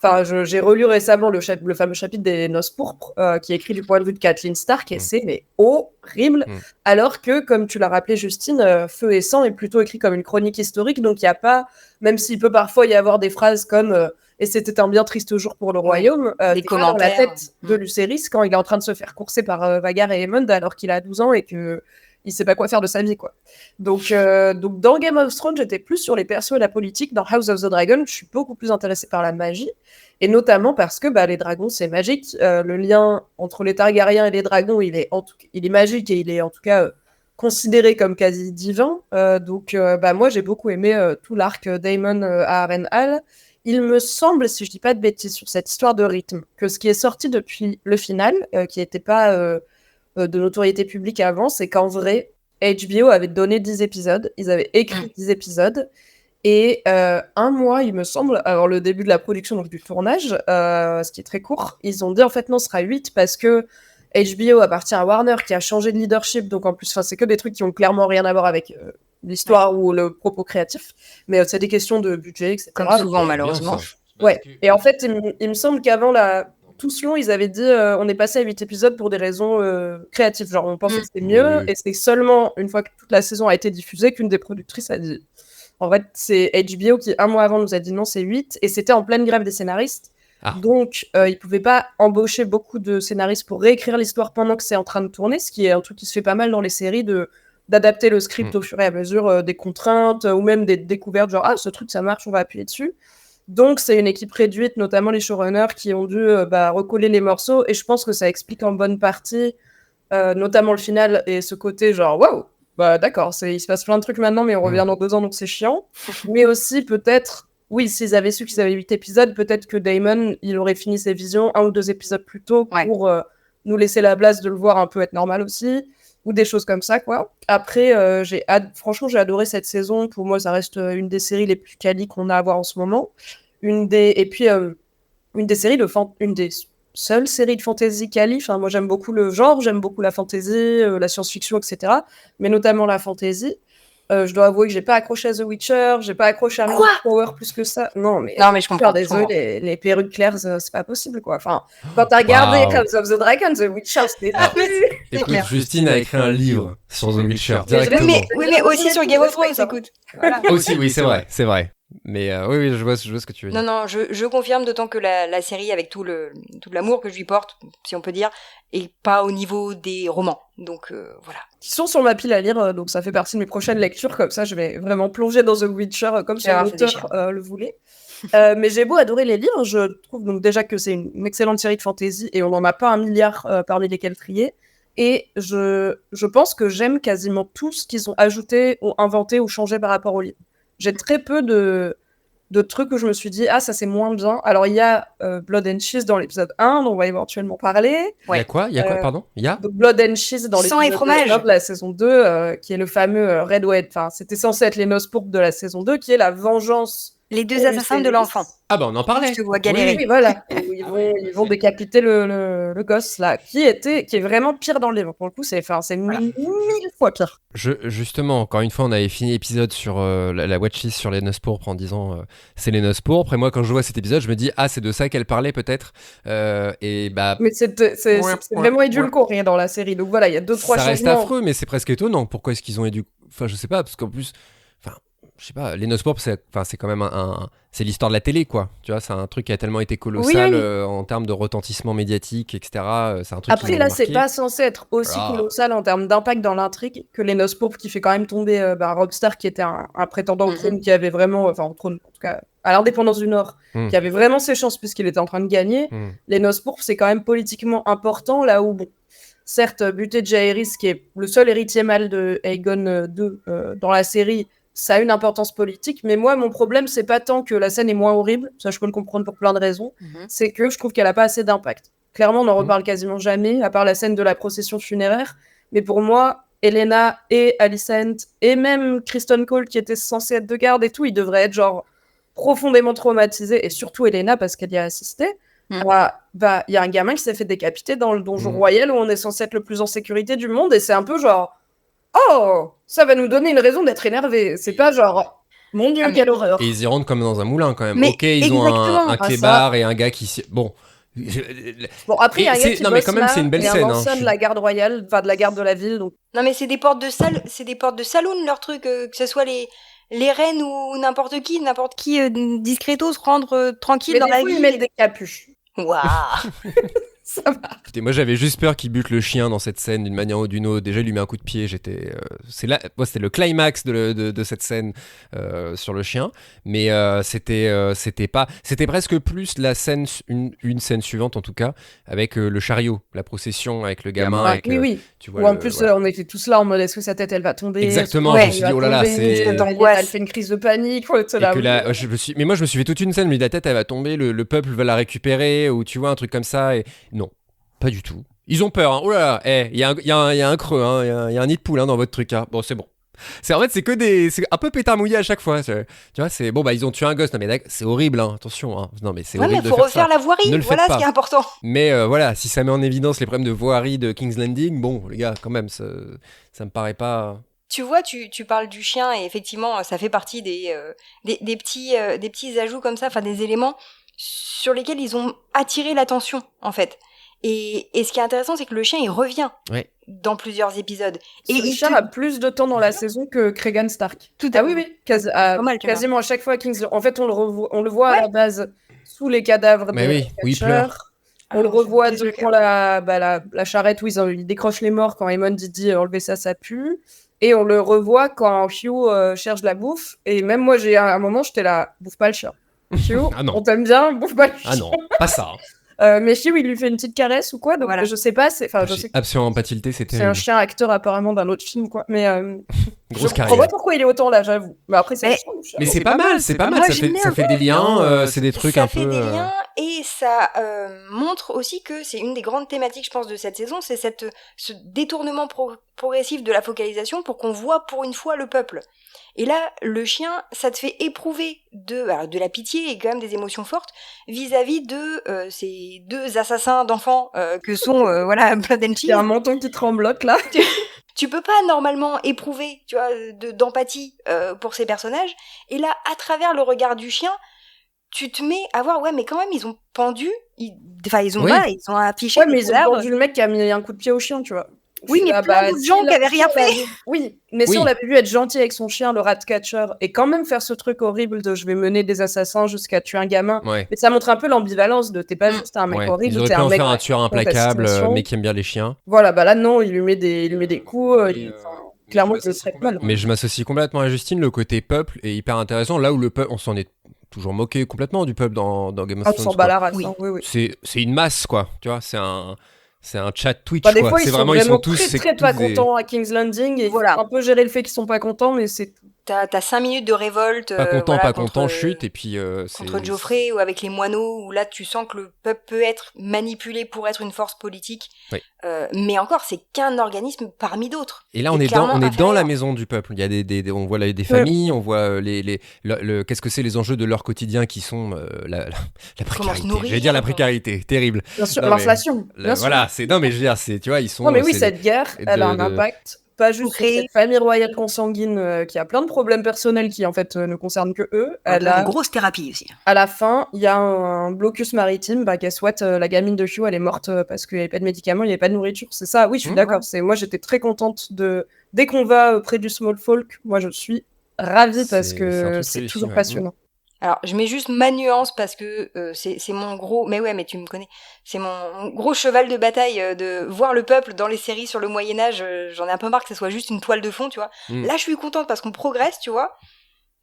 Enfin, j'ai relu récemment le fameux chapitre des Noces pourpres, qui est écrit du point de vue de Catelyn Stark, et c'est horrible. Alors que, comme tu l'as rappelé, Justine, Feu et Sang est plutôt écrit comme une chronique historique, donc il n'y a pas, même s'il peut parfois y avoir des phrases comme et c'était un bien triste jour pour le royaume, des commentaires dans la tête de Lucerys quand il est en train de se faire courser par Vhagar et Aemond alors qu'il a 12 ans et que il sait pas quoi faire de sa vie, quoi. Donc dans Game of Thrones, j'étais plus sur les persos et la politique. Dans House of the Dragon, je suis beaucoup plus intéressée par la magie, et notamment parce que les dragons, c'est magique. Le lien entre les Targaryens et les dragons, il est magique, et il est en tout cas considéré comme quasi divin. Moi, j'ai beaucoup aimé tout l'arc Daemon à Harrenhal. Il me semble, si je dis pas de bêtises sur cette histoire de rythme, que ce qui est sorti depuis le final, qui n'était pas... de notoriété publique avant, c'est qu'en vrai, HBO avait donné 10 épisodes, ils avaient écrit 10 épisodes, et un mois, il me semble, avant le début de la production, donc du tournage, ce qui est très court, ils ont dit en fait non, ce sera 8, parce que HBO appartient à Warner, qui a changé de leadership, donc en plus, c'est que des trucs qui ont clairement rien à voir avec l'histoire ou le propos créatif, mais c'est des questions de budget, etc. Comme souvent, malheureusement. Ouais, et en fait, il me semble qu'avant tout ce long, ils avaient dit on est passé à 8 épisodes pour des raisons créatives. Genre, on pensait que c'était mieux, et c'est seulement une fois que toute la saison a été diffusée qu'une des productrices a dit. En fait, c'est HBO qui, un mois avant, nous a dit non, c'est 8, et c'était en pleine grève des scénaristes. Donc, ils ne pouvaient pas embaucher beaucoup de scénaristes pour réécrire l'histoire pendant que c'est en train de tourner, ce qui est un truc qui se fait pas mal dans les séries, d'adapter le script au fur et à mesure des contraintes, ou même des découvertes, genre ce truc ça marche, on va appuyer dessus. Donc, c'est une équipe réduite, notamment les showrunners, qui ont dû recoller les morceaux. Et je pense que ça explique en bonne partie notamment le final et ce côté genre waouh, bah d'accord, il se passe plein de trucs maintenant, mais on revient dans 2 ans, donc c'est chiant. Mais aussi peut-être, oui, s'ils avaient su qu'ils avaient 8 épisodes, peut-être que Damon, il aurait fini ses visions 1 ou 2 épisodes plus tôt pour nous laisser la place de le voir un peu être normal aussi, ou des choses comme ça, quoi. Après, franchement, j'ai adoré cette saison. Pour moi, ça reste une des séries les plus quali qu'on a à voir en ce moment. Une des seules séries de fantasy quali. Enfin, moi, j'aime beaucoup le genre, j'aime beaucoup la fantasy, la science-fiction, etc. Mais notamment la fantasy. Je dois avouer que j'ai pas accroché à The Witcher, j'ai pas accroché à Rings of Power plus que ça. Non, mais je comprends. Désolé, les perruques claires, c'est pas possible, quoi. Enfin, quand t'as regardé House of the Dragon, The Witcher, c'était... Écoute, Justine a écrit un livre sur The Witcher, directement. Mais aussi sur Game of Thrones, écoute. Voilà. Aussi, oui, c'est vrai. Mais oui, je vois ce que tu veux dire. Non, je confirme, d'autant que la série, avec tout l'amour que je lui porte, si on peut dire, est pas au niveau des romans. Donc voilà. Qui sont sur ma pile à lire, donc ça fait partie de mes prochaines lectures. Comme ça, je vais vraiment plonger dans The Witcher comme son auteur le voulait. Mais j'ai beau adorer les livres, je trouve donc déjà que c'est une excellente série de fantasy et on n'en a pas 1 milliard parmi lesquels trier. Et je pense que j'aime quasiment tout ce qu'ils ont ajouté ou inventé ou changé par rapport au livre. J'ai très peu de trucs où je me suis dit ça c'est moins bien. Alors il y a Blood and Cheese dans l'épisode 1 dont on va éventuellement parler. Il y a quoi pardon? Il y a Blood and Cheese dans l'épisode 1 de la saison 2 qui est le fameux Red Wedding. Enfin, c'était censé être les noces pourpres de la saison 2 qui est la vengeance. Les 2 assassins de l'enfant. Ah bah on en parlait. Je te vois galérer. Oui, voilà. Ils vont décapiter le gosse là, qui est vraiment pire dans le livre. Pour le coup, c'est 1000 fois pire. Justement, encore une fois, on avait fini l'épisode sur la watchlist sur les noces pourpres en disant c'est les noces pourpres. Et moi, quand je vois cet épisode, je me dis c'est de ça qu'elle parlait peut-être. Et bah. Mais c'est vraiment édulcoré dans la série. Donc voilà, il y a 2-3 changements. Ça reste affreux, mais c'est presque étonnant. Pourquoi est-ce qu'ils ont Enfin, je sais pas, parce qu'en plus. Je sais pas, les noces pourpres, c'est quand même c'est l'histoire de la télé, quoi. Tu vois, c'est un truc qui a tellement été colossal en termes de retentissement médiatique, etc. C'est un truc Après, là, c'est pas censé être aussi colossal en termes d'impact dans l'intrigue que les noces pourpres, qui fait quand même tomber Rockstar, qui était un prétendant au trône, qui avait vraiment, au trône, en tout cas, à l'indépendance du Nord, qui avait vraiment ses chances puisqu'il était en train de gagner. Les noces pourpres, c'est quand même politiquement important, là où, bon, certes, buter Jaehaerys, qui est le seul héritier mâle de Aegon II dans la série, ça a une importance politique, mais moi, mon problème, c'est pas tant que la scène est moins horrible, ça je peux le comprendre pour plein de raisons, c'est que je trouve qu'elle a pas assez d'impact. Clairement, on n'en reparle quasiment jamais, à part la scène de la procession funéraire, mais pour moi, Elena et Alicent, et même Kristen Cole, qui était censée être de garde et tout, ils devraient être genre profondément traumatisés, et surtout Elena, parce qu'elle y a assisté. Il y a un gamin qui s'est fait décapiter dans le donjon royal, où on est censé être le plus en sécurité du monde, et c'est un peu genre... Oh, ça va nous donner une raison d'être énervé. C'est pas genre, mon Dieu, quelle horreur. Et ils y rentrent comme dans un moulin quand même. Mais ok, ils ont un clébard et un gars qui... Bon, après, il y a un gars qui non, mais quand même, c'est une belle scène. Un ancien de la garde royale, enfin de la garde de la ville. Donc... Non, mais c'est des portes de saloon, leur truc, que ce soit les reines ou n'importe qui discretos rendre tranquille dans la ville. Ils mettent des capuches. Waouh. Ça va. Écoutez, moi j'avais juste peur qu'il bute le chien dans cette scène d'une manière ou d'une autre. Déjà, il lui met un coup de pied. C'était le climax de cette scène sur le chien. Mais c'était presque plus la scène, une scène suivante en tout cas, avec le chariot, la procession avec le gamin. Oui. Tu vois, ou en plus, on était tous là en mode est-ce que sa tête elle va tomber. Exactement. Je me suis dit oh là là, c'est. Elle fait une crise de panique. Mais moi je me suis fait toute une scène, mais la tête elle va tomber, le peuple va la récupérer, ou tu vois un truc comme ça. Et non, pas du tout. Ils ont peur. Hein. Oh là là, il y a un creux, il y a un nid de poule dans votre truc. Hein. Bon, c'est bon. C'est un peu pétard mouillé à chaque fois. Tu vois, c'est bon, ils ont tué un gosse. Non mais c'est horrible, hein. Attention. Hein. Non mais c'est horrible de faire ça. Il faut refaire la voirie. Voilà ce qui est important. Mais voilà, si ça met en évidence les problèmes de voirie de King's Landing, bon les gars, quand même, ça me paraît pas. Tu vois, tu parles du chien et effectivement, ça fait partie des petits ajouts comme ça, enfin des éléments sur lesquels ils ont attiré l'attention en fait. Et ce qui est intéressant, c'est que le chien il revient dans plusieurs épisodes. Et le chien a plus de temps dans la saison que Cregan Stark. Tout à fait. Oui. Quasiment à chaque fois King's. En fait, on le voit à la base sous les cadavres de il pleure. On le revoit devant la charrette où ils décrochent les morts quand Aemon dit enlever ça pue. Et on le revoit quand Hugh cherche la bouffe. Et même moi, à un moment, j'étais là, bouffe pas le chien. Hugh, on t'aime bien, bouffe pas le chien. Ah non, pas ça. Mais Hugh, il lui fait une petite caresse ou quoi, donc Voilà. je sais pas, je sais que Absolument pas tilté, c'était c'est un chien acteur apparemment d'un autre film, quoi. Mais je grosse comprends carrière. pas pourquoi il est autant là, j'avoue. Mais après, c'est Mais- un chien, le chien. Mais c'est pas mal, c'est pas mal. Moi, Ça j'aime fait, bien ça un fait peu. des liens, c'est des trucs ça un peu. fait des liens et ça montre aussi que c'est une des grandes thématiques, je pense, de cette saison, c'est ce détournement progressif de la focalisation pour qu'on voit pour une fois le peuple. Et là, le chien, ça te fait éprouver de la pitié et quand même des émotions fortes vis-à-vis de ces deux assassins d'enfants que sont voilà Blood and Il y a un Cheese. menton qui tremblote là. Tu peux pas normalement éprouver, tu vois, d'empathie pour ces personnages. Et là, à travers le regard du chien, tu te mets à voir, ouais, mais quand même, ils ont pendu, ils ont affiché Ouais, des mais ils ont cadavres. pendu le mec qui a mis un coup de pied au chien, tu vois. Oui, mais plein d'autres gens qui avaient rien fait. Oui, mais si Oui. on l'avait vu être gentil avec son chien, le ratcatcher, et quand même faire ce truc horrible de je vais mener des assassins jusqu'à tuer un gamin. Ouais. Mais ça montre un peu l'ambivalence de t'es pas juste un mec Ouais. horrible, Ils auraient t'es pu un en mec faire un tueur dans ta implacable, situation. mais qui aime bien les chiens. Voilà, bah là non, il lui met des coups, clairement il le traite mal. Mais je m'associe complètement à Justine, le côté peuple est hyper intéressant. Là où le peuple, on s'en est toujours moqué complètement du peuple dans Game of Ah, Thrones. tu s'en quoi. bats la race, Oui. hein, oui. C'est une masse, quoi. Tu vois, c'est un chat Twitch, Bah, des quoi. fois, C'est ils sont vraiment, vraiment tous très, c'est très tous pas des- contents à King's Landing et Voilà. il faut un peu gérer le fait qu'ils sont pas contents, mais c'est tout. T'as 5 minutes de révolte. Pas content, voilà, pas contre, content, chute, et puis contre Joffrey ou avec les moineaux, où là tu sens que le peuple peut être manipulé pour être une force politique. Oui. Mais encore, c'est qu'un organisme parmi d'autres. Et là, on est clairement dans inférieur. la maison du peuple. Il y a on voit des familles, on voit qu'est-ce que c'est les enjeux de leur quotidien qui sont la Comment se précarité. nourrir, J'allais dire la quoi. précarité, terrible. Bien sûr, Non, mais l'inflation. bien sûr. Voilà, non mais je veux dire, tu vois, ils sont. Non, mais oui, c'est- cette guerre, elle a un impact, pas juste sur Concret. cette famille royale consanguine qui a plein de problèmes personnels qui, en fait, ne concernent que eux. Elle a, Une grosse thérapie aussi. à la fin, il y a un blocus maritime, bah, guess what, la gamine de Hugh, elle est morte parce qu'il n'y avait pas de médicaments, il n'y avait pas de nourriture. C'est ça, oui, je suis d'accord. Moi, j'étais très contente dès qu'on va près du small folk, moi, je suis ravie parce C'est un que truc c'est réussi, toujours ouais. passionnant. Alors, je mets juste ma nuance parce que c'est mon gros... Mais ouais, mais tu me connais. C'est mon gros cheval de bataille de voir le peuple dans les séries sur le Moyen-Âge. J'en ai un peu marre que ce soit juste une toile de fond, tu vois. Là, je suis contente parce qu'on progresse, tu vois.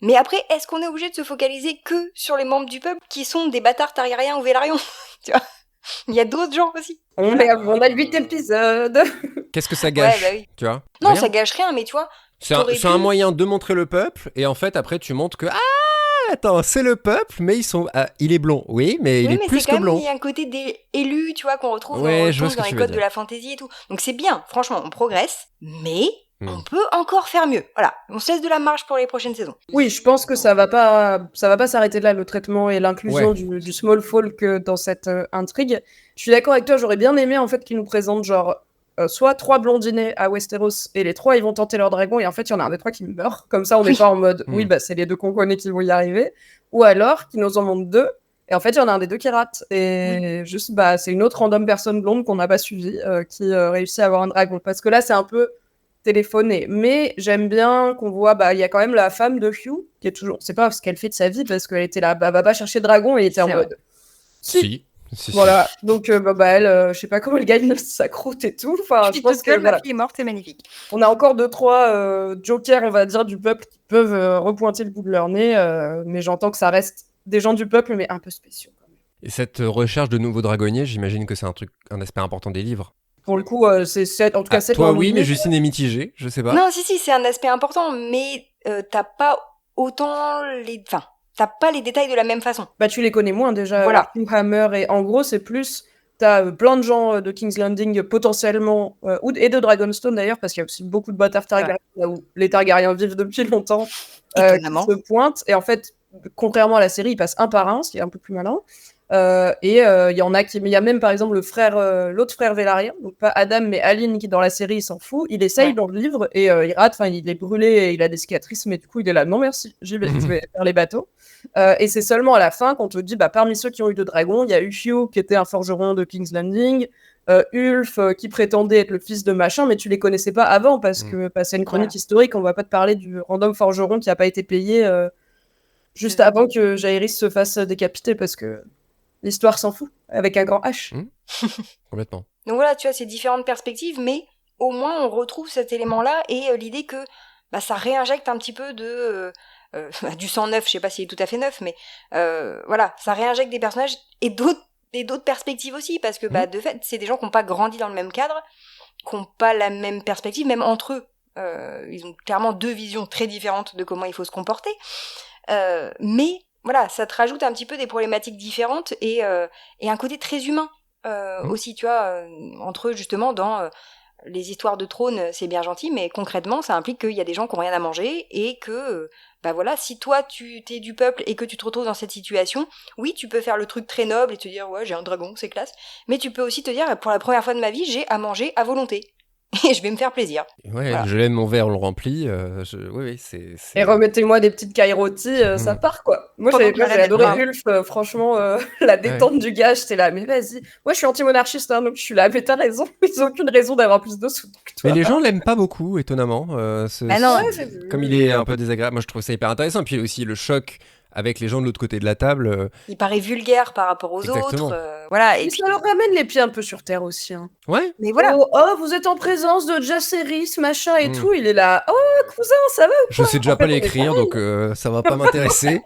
Mais après, est-ce qu'on est obligé de se focaliser que sur les membres du peuple qui sont des bâtards Targaryens ou Vélarions? Tu vois. Il y a d'autres gens aussi. On a 8 épisodes. Qu'est-ce que ça gâche, Ouais, bah oui. tu vois? Non, Rien. ça gâche rien, mais tu vois... C'est t'aurais un pu- moyen de montrer le peuple, et en fait, après, tu montres que attends, c'est le peuple, mais il est blond. Oui, mais il Oui, est mais plus c'est que quand même, blond. il y a un côté des élus, tu vois, qu'on retrouve Ouais, je vois ce que dans tu les veux codes dire. de la fantasy et tout. Donc c'est bien, franchement, on progresse, mais Hmm. on peut encore faire mieux. Voilà, on cesse de la marche pour les prochaines saisons. Oui, je pense que ça va pas s'arrêter là, le traitement et l'inclusion Ouais. du small folk dans cette intrigue. Je suis d'accord avec toi, j'aurais bien aimé en fait qu'ils nous présentent genre soit 3 blondinés à Westeros et les 3 ils vont tenter leur dragon et en fait il y en a un des 3 qui meurt. Comme ça on n'est pas en mode oui bah c'est les 2 qu'on connaît qui vont y arriver. Ou alors qu'ils nous en montrent 2 et en fait il y en a un des 2 qui rate. Et juste bah c'est une autre random personne blonde qu'on n'a pas suivie qui réussit à avoir un dragon. Parce que là c'est un peu téléphoné. Mais j'aime bien qu'on voit, bah, il y a quand même la femme de Hugh, qui est toujours, c'est pas ce qu'elle fait de sa vie, parce qu'elle était là, bah, va pas chercher le dragon, et il était en C'est mode. Si. Voilà. Donc, elle, je sais pas comment elle gagne sa croûte et tout. Enfin, je pense que, ma voilà. fille est morte, c'est magnifique. On a encore 2-3 jokers, on va dire, du peuple qui peuvent repointer le bout de leur nez, mais j'entends que ça reste des gens du peuple, mais un peu spéciaux. Quand même. Et cette recherche de nouveaux dragonniers, j'imagine que c'est un aspect important des livres. Pour le coup, c'est en tout cas cette Toi, oui, mais Justine est mitigée, je sais pas. Non, si, c'est un aspect important, mais t'as pas autant les... Enfin, t'as pas les détails de la même façon. Bah, tu les connais moins déjà. Voilà. Hammer, et en gros, c'est plus. T'as plein de gens de King's Landing potentiellement, et de Dragonstone d'ailleurs, parce qu'il y a aussi beaucoup de bâtards Targaryens, là où les Targaryens vivent depuis longtemps, qui Étonnamment. se pointent. Et en fait, contrairement à la série, ils passent un par un, ce qui est un peu plus malin. Il y en a qui. Mais il y a même par exemple l'autre frère Velaryon, donc pas Adam, mais Aline, qui dans la série, il s'en fout. Il essaye dans le livre et il rate, enfin, il est brûlé et il a des cicatrices, mais du coup, il est là, non merci, je vais faire les bateaux. Et c'est seulement à la fin qu'on te dit, bah, parmi ceux qui ont eu de dragons, il y a eu Hugh, qui était un forgeron de King's Landing, Ulf, qui prétendait être le fils de machin, mais tu les connaissais pas avant, parce que c'est une chronique historique, on va pas te parler du random forgeron qui a pas été payé juste avant que Jaehaerys se fasse décapiter, parce que l'histoire s'en fout, avec un grand H. Complètement. Donc voilà, tu vois, c'est différentes perspectives, mais au moins on retrouve cet élément-là et l'idée que bah, ça réinjecte un petit peu de du sang neuf, je sais pas s'il est tout à fait neuf, mais voilà, ça réinjecte des personnages et d'autres d'autres perspectives aussi, parce que de fait, c'est des gens qui n'ont pas grandi dans le même cadre, qui n'ont pas la même perspective, même entre eux. Ils ont clairement 2 visions très différentes de comment il faut se comporter. Mais voilà, ça te rajoute un petit peu des problématiques différentes et un côté très humain aussi, tu vois, entre eux justement dans les histoires de trône, c'est bien gentil, mais concrètement, ça implique qu'il y a des gens qui n'ont rien à manger et que, voilà, si toi tu t'es du peuple et que tu te retrouves dans cette situation, oui, tu peux faire le truc très noble et te dire ouais, j'ai un dragon, c'est classe, mais tu peux aussi te dire pour la première fois de ma vie, j'ai à manger à volonté. Et je vais me faire plaisir. Ouais, Voilà. je lève mon verre, on le remplit. Oui, c'est... Et remettez-moi des petites kairotis, ça part quoi. Moi Pendant j'ai que la adoré reine- Ulf, franchement, la détente du gars, j'étais là, mais vas-y. Moi je suis anti-monarchiste, hein, donc je suis là, mais t'as raison, ils ont aucune raison d'avoir plus de sous que toi. Mais les gens l'aiment pas beaucoup, étonnamment. non, Ouais, j'ai vu. Comme il est un peu désagréable, moi je trouve ça hyper intéressant. Puis aussi le choc avec les gens de l'autre côté de la table. Il paraît vulgaire par rapport aux Exactement. autres. Voilà. Et Et puis, ça leur ramène les pieds un peu sur terre aussi. Hein. Ouais. mais voilà. Oh, vous êtes en présence de Jaceris, machin et Mm. tout. Il est là. Oh, cousin, ça va ou Je quoi sais déjà En pas fait, on est l'écrire, pareil. donc ça va pas m'intéresser.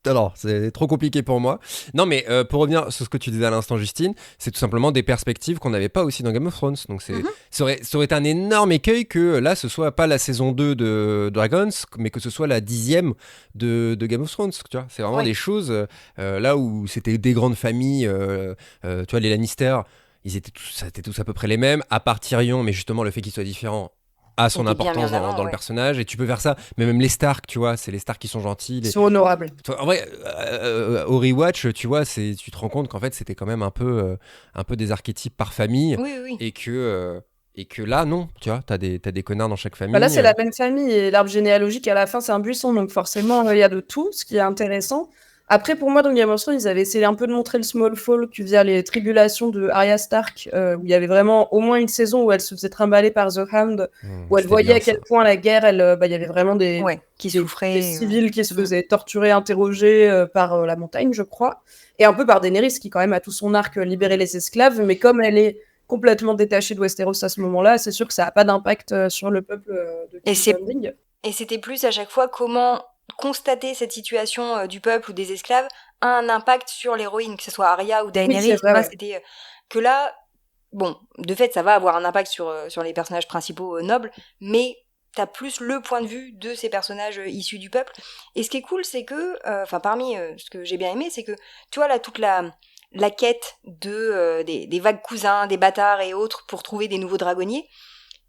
Alors, c'est trop compliqué pour moi. Non, mais pour revenir sur ce que tu disais à l'instant, Justine, c'est tout simplement des perspectives qu'on n'avait pas aussi dans Game of Thrones. Donc, ça aurait été un énorme écueil que là, ce soit pas la saison 2 de Dragons, mais que ce soit la 10e de Game of Thrones. Tu vois, c'est vraiment des choses là où c'était des grandes familles. Tu vois, les Lannister, ça étaient tous à peu près les mêmes, à part Tyrion, mais justement, le fait qu'ils soient différents a son Il était bien importance mis en avant, dans le ouais. personnage, et tu peux faire ça, mais même les Stark, tu vois, c'est les Stark qui sont gentils. Ils sont honorables. En vrai, au rewatch, tu vois, tu te rends compte qu'en fait, c'était quand même un peu des archétypes par famille, Oui. et que là, non, tu vois, t'as des connards dans chaque famille. Bah là, c'est la même famille et l'arbre généalogique à la fin, c'est un buisson, donc forcément, il y a de tout, ce qui est intéressant. Après, pour moi, dans Game of Thrones, ils avaient essayé un peu de montrer le small fall via les tribulations de Arya Stark, où il y avait vraiment au moins une saison où elle se faisait trimballer par The Hound, où elle c'était voyait bien, à quel ça. point la guerre, il y avait vraiment des Qui souffrait. des civils qui se faisaient torturer, interroger par la montagne, je crois, et un peu par Daenerys, qui quand même a tout son arc libéré les esclaves, mais comme elle est complètement détachée de Westeros à ce moment-là, c'est sûr que ça n'a pas d'impact sur le peuple de Et King's c'est- Landing. Et c'était plus à chaque fois comment constater cette situation du peuple ou des esclaves a un impact sur l'héroïne, que ce soit Arya ou Daenerys. Oui, c'est vrai, Moi, ouais. c'était que là, bon, de fait, ça va avoir un impact sur les personnages principaux nobles, mais t'as plus le point de vue de ces personnages issus du peuple. Et ce qui est cool, c'est que, parmi ce que j'ai bien aimé, c'est que, tu vois, là, toute la quête des vagues cousins, des bâtards et autres pour trouver des nouveaux dragonniers,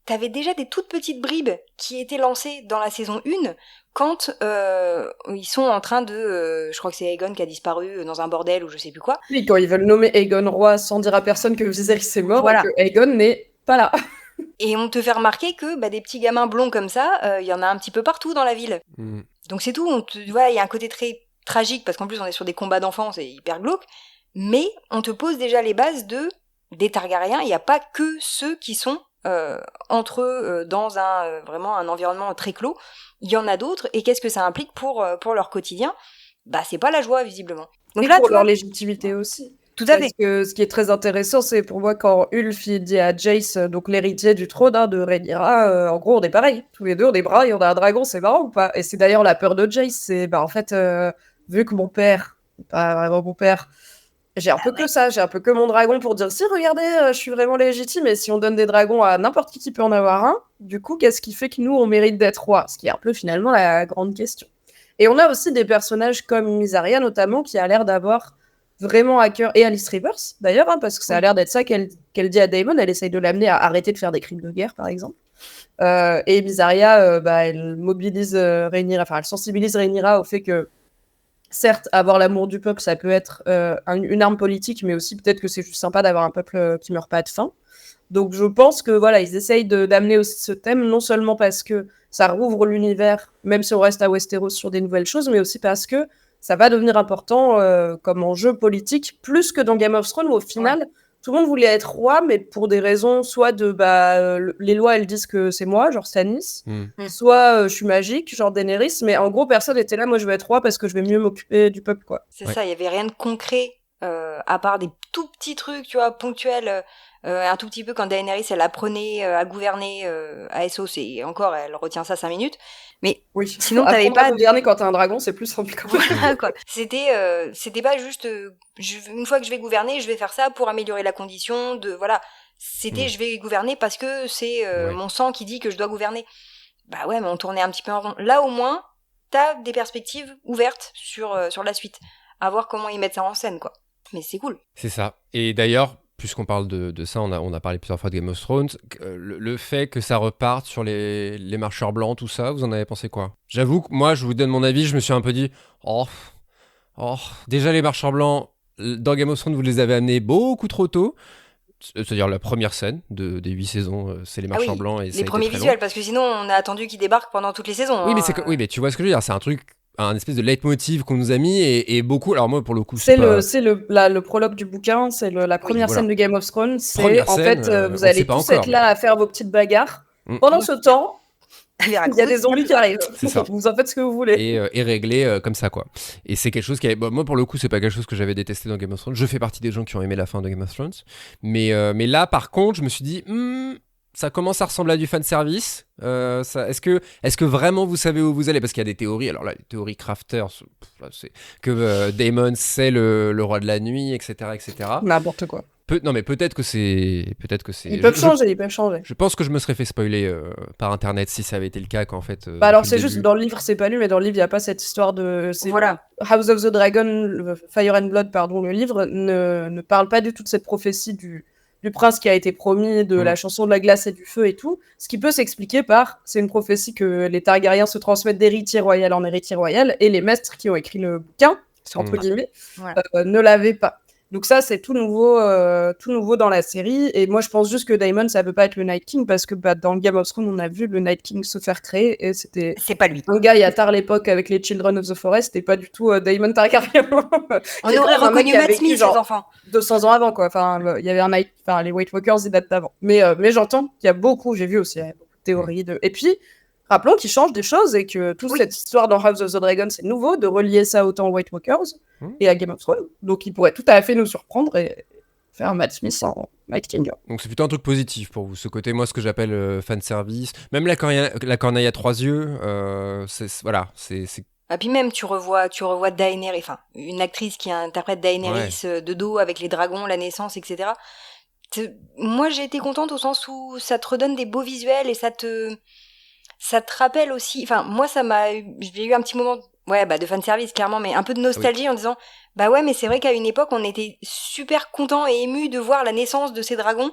t'avais déjà des toutes petites bribes qui étaient lancées dans la saison 1 quand ils sont en train de... je crois que c'est Aegon qui a disparu dans un bordel ou je sais plus quoi. Oui, quand ils veulent nommer Aegon roi sans dire à personne que Viserys est mort, Voilà. et que Aegon n'est pas là. Et on te fait remarquer que des petits gamins blonds comme ça, il y en a un petit peu partout dans la ville. Mm. Donc c'est tout, il y a un côté très tragique, parce qu'en plus on est sur des combats d'enfants, c'est hyper glauque, mais on te pose déjà les bases des Targaryens, il n'y a pas que ceux qui sont entre eux dans vraiment un environnement très clos, il y en a d'autres, et qu'est-ce que ça implique pour leur quotidien ? C'est pas la joie, visiblement. Donc Et là, pour tu leur vois, légitimité aussi. tout à fait. Parce que ce qui est très intéressant, c'est pour moi quand Ulf il dit à Jace, donc l'héritier du trône de Rhaenyra, en gros on est pareil, tous les deux on est bras et on a un dragon, c'est marrant ou pas ? Et c'est d'ailleurs la peur de Jace, c'est en fait, vu que mon père, pas vraiment mon père, j'ai un peu que ça, j'ai un peu que mon dragon pour dire si regardez, je suis vraiment légitime, et si on donne des dragons à n'importe qui peut en avoir un, du coup qu'est-ce qui fait que nous on mérite d'être roi ? Ce qui est un peu finalement la grande question. Et on a aussi des personnages comme Mysaria notamment qui a l'air d'avoir vraiment à cœur, et Alice Rivers d'ailleurs, parce que ça a l'air d'être ça qu'elle dit à Daemon, elle essaye de l'amener à arrêter de faire des crimes de guerre par exemple. Et Mysaria, elle mobilise Rhaenyra, elle sensibilise Rhaenyra au fait que certes, avoir l'amour du peuple, ça peut être une arme politique, mais aussi peut-être que c'est juste sympa d'avoir un peuple qui meurt pas de faim. Donc je pense que voilà, ils essayent d'amener aussi ce thème, non seulement parce que ça rouvre l'univers, même si on reste à Westeros sur des nouvelles choses, mais aussi parce que ça va devenir important comme enjeu politique, plus que dans Game of Thrones, où au final, tout le monde voulait être roi, mais pour des raisons soit de les lois elles disent que c'est moi, genre Stannis, soit je suis magique, genre Daenerys, mais en gros personne n'était là, moi je veux être roi parce que je vais mieux m'occuper du peuple, quoi. C'est ça, il y avait rien de concret à part des tout petits trucs, tu vois, ponctuels, un tout petit peu quand Daenerys elle apprenait à gouverner à Essos, et encore elle retient ça 5 minutes, mais Oui. sinon t'avais Apprendre à pas gouverner quand t'es un dragon, c'est plus simple quand même. voilà, quoi. C'était pas juste une fois que je vais gouverner, je vais faire ça pour améliorer la condition de voilà. C'était je vais gouverner parce que c'est mon sang qui dit que je dois gouverner. Bah ouais, mais on tournait un petit peu en rond. Là au moins, t'as des perspectives ouvertes sur la suite. À voir comment ils mettent ça en scène, quoi. Mais c'est cool. C'est ça. Et d'ailleurs, puisqu'on parle de ça, on a parlé plusieurs fois de Game of Thrones, le fait que ça reparte sur les marcheurs blancs, tout ça, vous en avez pensé quoi? J'avoue que moi, je vous donne mon avis, je me suis un peu dit, oh, déjà les marcheurs blancs, dans Game of Thrones, vous les avez amenés beaucoup trop tôt. C'est-à-dire la première scène des 8 saisons, c'est les marchands blancs. Et ça a les été premiers très long. visuels, parce que sinon on a attendu qu'ils débarquent pendant toutes les saisons. Oui, hein. mais tu vois ce que je veux dire, c'est un truc, un espèce de leitmotiv qu'on nous a mis et beaucoup. Alors moi, pour le coup, C'est pas... le prologue du bouquin, c'est la première voilà. scène de Game of Thrones. C'est Première en scène, fait, on vous sait allez pas tous encore, être là à faire vos petites bagarres. Mm. Pendant ce temps, il y a Veracruz. des zombies qui arrivent. C'est ça. Vous en faites ce que vous voulez. Et réglé comme ça, quoi. Et c'est quelque chose qui moi, pour le coup, c'est pas quelque chose que j'avais détesté dans Game of Thrones. Je fais partie des gens qui ont aimé la fin de Game of Thrones. Mais là, par contre, je me suis dit, ça commence à ressembler à du fanservice. Est-ce que vraiment vous savez où vous allez? Parce qu'il y a des théories. Alors là, les théories crafters, c'est que Daemon, c'est le roi de la nuit, etc., etc. N'importe quoi. Non, mais peut-être que c'est. Ils peuvent changer. Je pense que je me serais fait spoiler par internet si ça avait été le cas, qu'en fait. Bah alors depuis c'est le juste début- dans le livre c'est pas lu, mais dans le livre il y a pas cette histoire de Voilà. House of the Dragon, Fire and Blood pardon, le livre ne parle pas du tout de cette prophétie du prince qui a été promis, de la chanson de la glace et du feu et tout, ce qui peut s'expliquer par c'est une prophétie que les Targaryens se transmettent d'héritier royal en héritier royal, et les maîtres qui ont écrit le bouquin, entre guillemets, Voilà. ne l'avaient pas. Donc ça, c'est tout nouveau dans la série. Et moi, je pense juste que Daemon, ça peut pas être le Night King, parce que dans le Game of Thrones, on a vu le Night King se faire créer, et c'était C'est pas lui. un gars, il y a tard l'époque avec les Children of the Forest, et pas du tout Daemon Targaryen. On aurait reconnu Matt Smith, les enfants. 200 ans avant, quoi. Enfin, il y avait les White Walkers, ils datent d'avant. Mais j'entends qu'il y a beaucoup, j'ai vu aussi, beaucoup de théories Et puis, rappelons qu'ils changent des choses, et que toute cette histoire dans House of the Dragon, c'est nouveau, de relier ça autant aux White Walkers et à Game of Thrones. Donc, ils pourraient tout à fait nous surprendre et faire un Matt Smith en Night King. Donc c'est plutôt un truc positif pour vous, ce côté, moi, ce que j'appelle fanservice. Même la corneille à 3 yeux, c'est... Et puis même, tu revois Daenerys, enfin, une actrice qui interprète Daenerys de dos avec les dragons, la naissance, etc. Moi, j'ai été contente au sens où ça te redonne des beaux visuels et ça te rappelle aussi, enfin, moi, j'ai eu un petit moment, de fanservice, clairement, mais un peu de nostalgie en disant, bah ouais, mais c'est vrai qu'à une époque, on était super contents et émus de voir la naissance de ces dragons,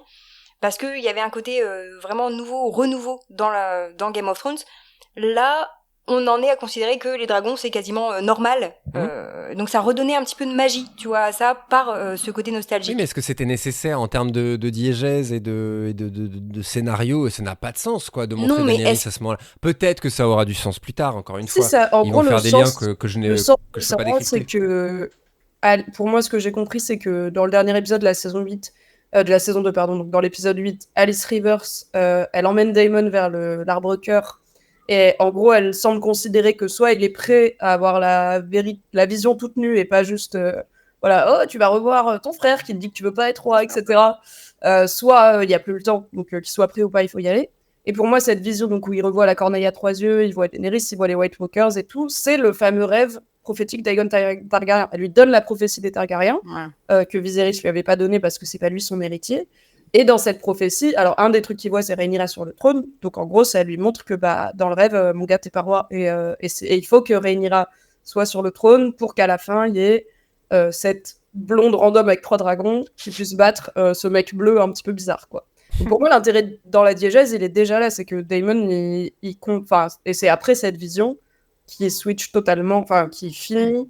parce qu'il y avait un côté vraiment renouveau dans Game of Thrones. Là, on en est à considérer que les dragons, c'est quasiment normal. Donc ça redonnait un petit peu de magie, tu vois, à ça, par ce côté nostalgique. Oui, mais est-ce que c'était nécessaire en termes de diégèse et de scénario? Ça n'a pas de sens, quoi, de montrer Daenerys à ce moment-là. Peut-être que ça aura du sens plus tard, encore une fois. Ça, en Ils gros, vont faire des liens que je ne peux pas décrypter. C'est que, pour moi, ce que j'ai compris, c'est que dans le dernier épisode de la saison 8, de la saison 2, pardon, donc dans l'épisode 8, Alice Rivers, elle emmène Daemon vers l'arbre cœur. Et en gros, elle semble considérer que soit il est prêt à avoir la vision toute nue et pas juste, tu vas revoir ton frère qui te dit que tu veux pas être roi, etc. Soit il y a plus le temps, donc qu'il soit prêt ou pas, il faut y aller. Et pour moi, cette vision donc où il revoit la corneille à 3 yeux, il voit Daenerys, il voit les White Walkers et tout, c'est le fameux rêve prophétique d'Aegon Targaryen. Elle lui donne la prophétie des Targaryens, que Viserys lui avait pas donné parce que c'est pas lui son héritier. Et dans cette prophétie, alors un des trucs qu'il voit, c'est Rhaenyra sur le trône. Donc en gros, ça lui montre que dans le rêve, mon gars, t'es pas roi. Et il faut que Rhaenyra soit sur le trône pour qu'à la fin, il y ait cette blonde random avec 3 dragons qui puisse battre ce mec bleu un petit peu bizarre, quoi. Donc pour moi, l'intérêt dans la diégèse, il est déjà là. C'est que Daemon, il compte. Enfin, et c'est après cette vision qui switch totalement, enfin, qui finit.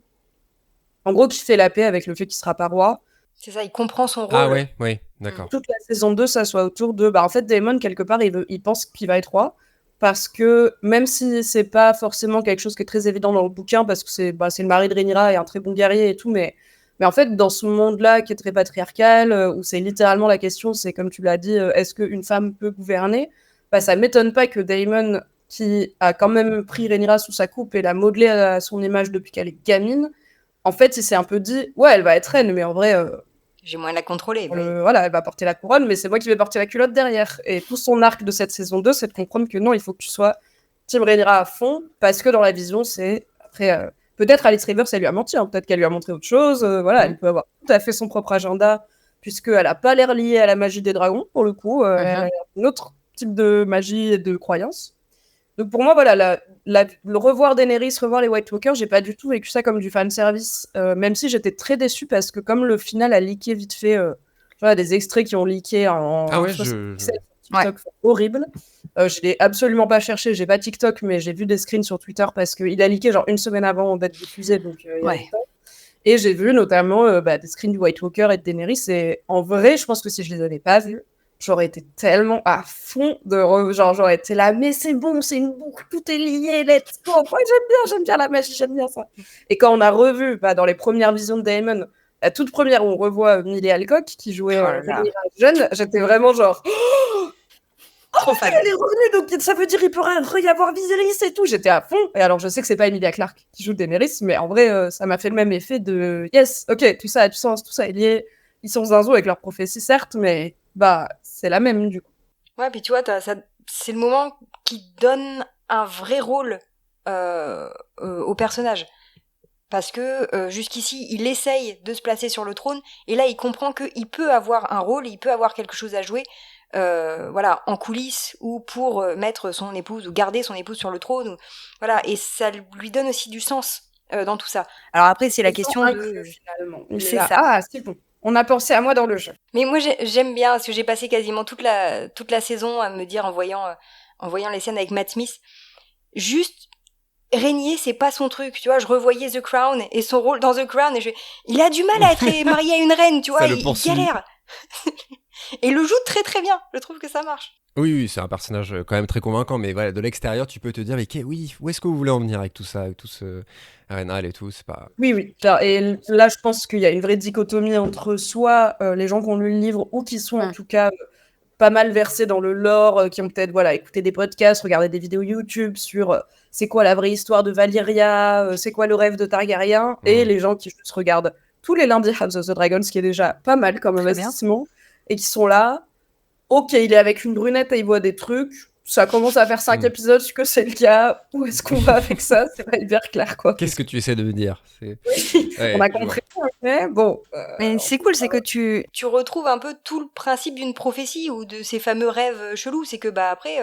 En gros, qui fait la paix avec le fait qu'il sera pas roi. C'est ça, il comprend son rôle. Ah ouais, d'accord. Toute la saison 2, ça soit autour de... en fait, Daemon, quelque part, il pense qu'il va être roi, parce que même si c'est pas forcément quelque chose qui est très évident dans le bouquin, parce que c'est le mari de Rhaenyra et un très bon guerrier et tout, mais en fait, dans ce monde-là qui est très patriarcal, où c'est littéralement la question, c'est comme tu l'as dit, est-ce qu'une femme peut gouverner? Ça m'étonne pas que Daemon, qui a quand même pris Rhaenyra sous sa coupe et l'a modelée à son image depuis qu'elle est gamine, en fait, il s'est un peu dit, ouais, elle va être reine, mais en vrai, J'ai moins à la contrôler. voilà, elle va porter la couronne, mais c'est moi qui vais porter la culotte derrière. Et tout son arc de cette saison 2, c'est de comprendre que non, il faut que tu sois Team Rhaenyra à fond, parce que dans la vision, c'est... Après, peut-être Alice Rivers, elle lui a menti, hein, peut-être qu'elle lui a montré autre chose, voilà, elle peut avoir tout à fait son propre agenda, puisqu'elle n'a pas l'air liée à la magie des dragons, pour le coup, elle a un autre type de magie et de croyance. Donc pour moi, voilà, le revoir Daenerys, revoir les White Walkers, j'ai pas du tout vécu ça comme du fanservice, même si j'étais très déçue parce que comme le final a leaké vite fait, voilà, des extraits qui ont leaké en Ah ouais, 60 pixels sur TikTok, horrible. Je l'ai absolument pas cherché, j'ai pas TikTok, mais j'ai vu des screens sur Twitter parce qu'il a leaké genre une semaine avant d'être diffusé, donc il y a longtemps. Et j'ai vu notamment des screens du White Walker et de Daenerys, et en vrai, je pense que si je les avais pas vus, j'aurais été tellement à fond genre j'aurais été là, mais c'est bon, c'est une boucle, tout est lié, let's go. Ouais, j'aime bien la magie, j'aime bien ça. Et quand on a revu dans les premières visions de Daemon, la toute première où on revoit Millie Alcock qui jouait jeune, j'étais vraiment genre trop fan. Elle est revenue, donc ça veut dire il pourrait y avoir Viserys et tout. J'étais à fond. Et alors je sais que c'est pas Emilia Clarke qui joue Daenerys, mais en vrai ça m'a fait le même effet de yes, ok, tout ça a du sens, tout ça est lié. Ils sont zinzos avec leur prophétie certes, mais c'est la même du coup. Ouais, puis tu vois, c'est le moment qui donne un vrai rôle au personnage. Parce que jusqu'ici, il essaye de se placer sur le trône, et là, il comprend qu'il peut avoir un rôle, il peut avoir quelque chose à jouer, voilà, en coulisses, ou pour mettre son épouse, ou garder son épouse sur le trône, ou, voilà, et ça lui donne aussi du sens dans tout ça. Alors après, c'est la question de... Finalement. C'est ça. Ah, c'est bon. On a pensé à moi dans le jeu. Mais moi, j'aime bien, parce que j'ai passé quasiment toute la saison à me dire, en voyant les scènes avec Matt Smith, juste, régner, c'est pas son truc, tu vois. Je revoyais The Crown, et son rôle dans The Crown, et il a du mal à être marié à une reine, tu vois, il galère. Et il le joue très très bien, je trouve que ça marche. Oui, c'est un personnage quand même très convaincant, mais voilà, de l'extérieur, tu peux te dire, mais où est-ce que vous voulez en venir avec tout ça, avec tout ce Arenal et tout, c'est pas... Oui. Et là, je pense qu'il y a une vraie dichotomie entre soit les gens qui ont lu le livre, ou qui sont en tout cas pas mal versés dans le lore, qui ont peut-être écouté des podcasts, regardé des vidéos YouTube sur c'est quoi la vraie histoire de Valyria, c'est quoi le rêve de Targaryen, et les gens qui juste regardent tous les lundis House of the Dragon, ce qui est déjà pas mal comme investissement, et qui sont là, ok, il est avec une brunette et il voit des trucs, ça commence à faire 5 épisodes que c'est le cas, où est-ce qu'on va avec ça, c'est pas hyper clair, quoi. Qu'est-ce que tu essaies de me dire? On a compris, mais bon... Mais c'est cool, c'est que tu retrouves un peu tout le principe d'une prophétie, ou de ces fameux rêves chelous, c'est que après,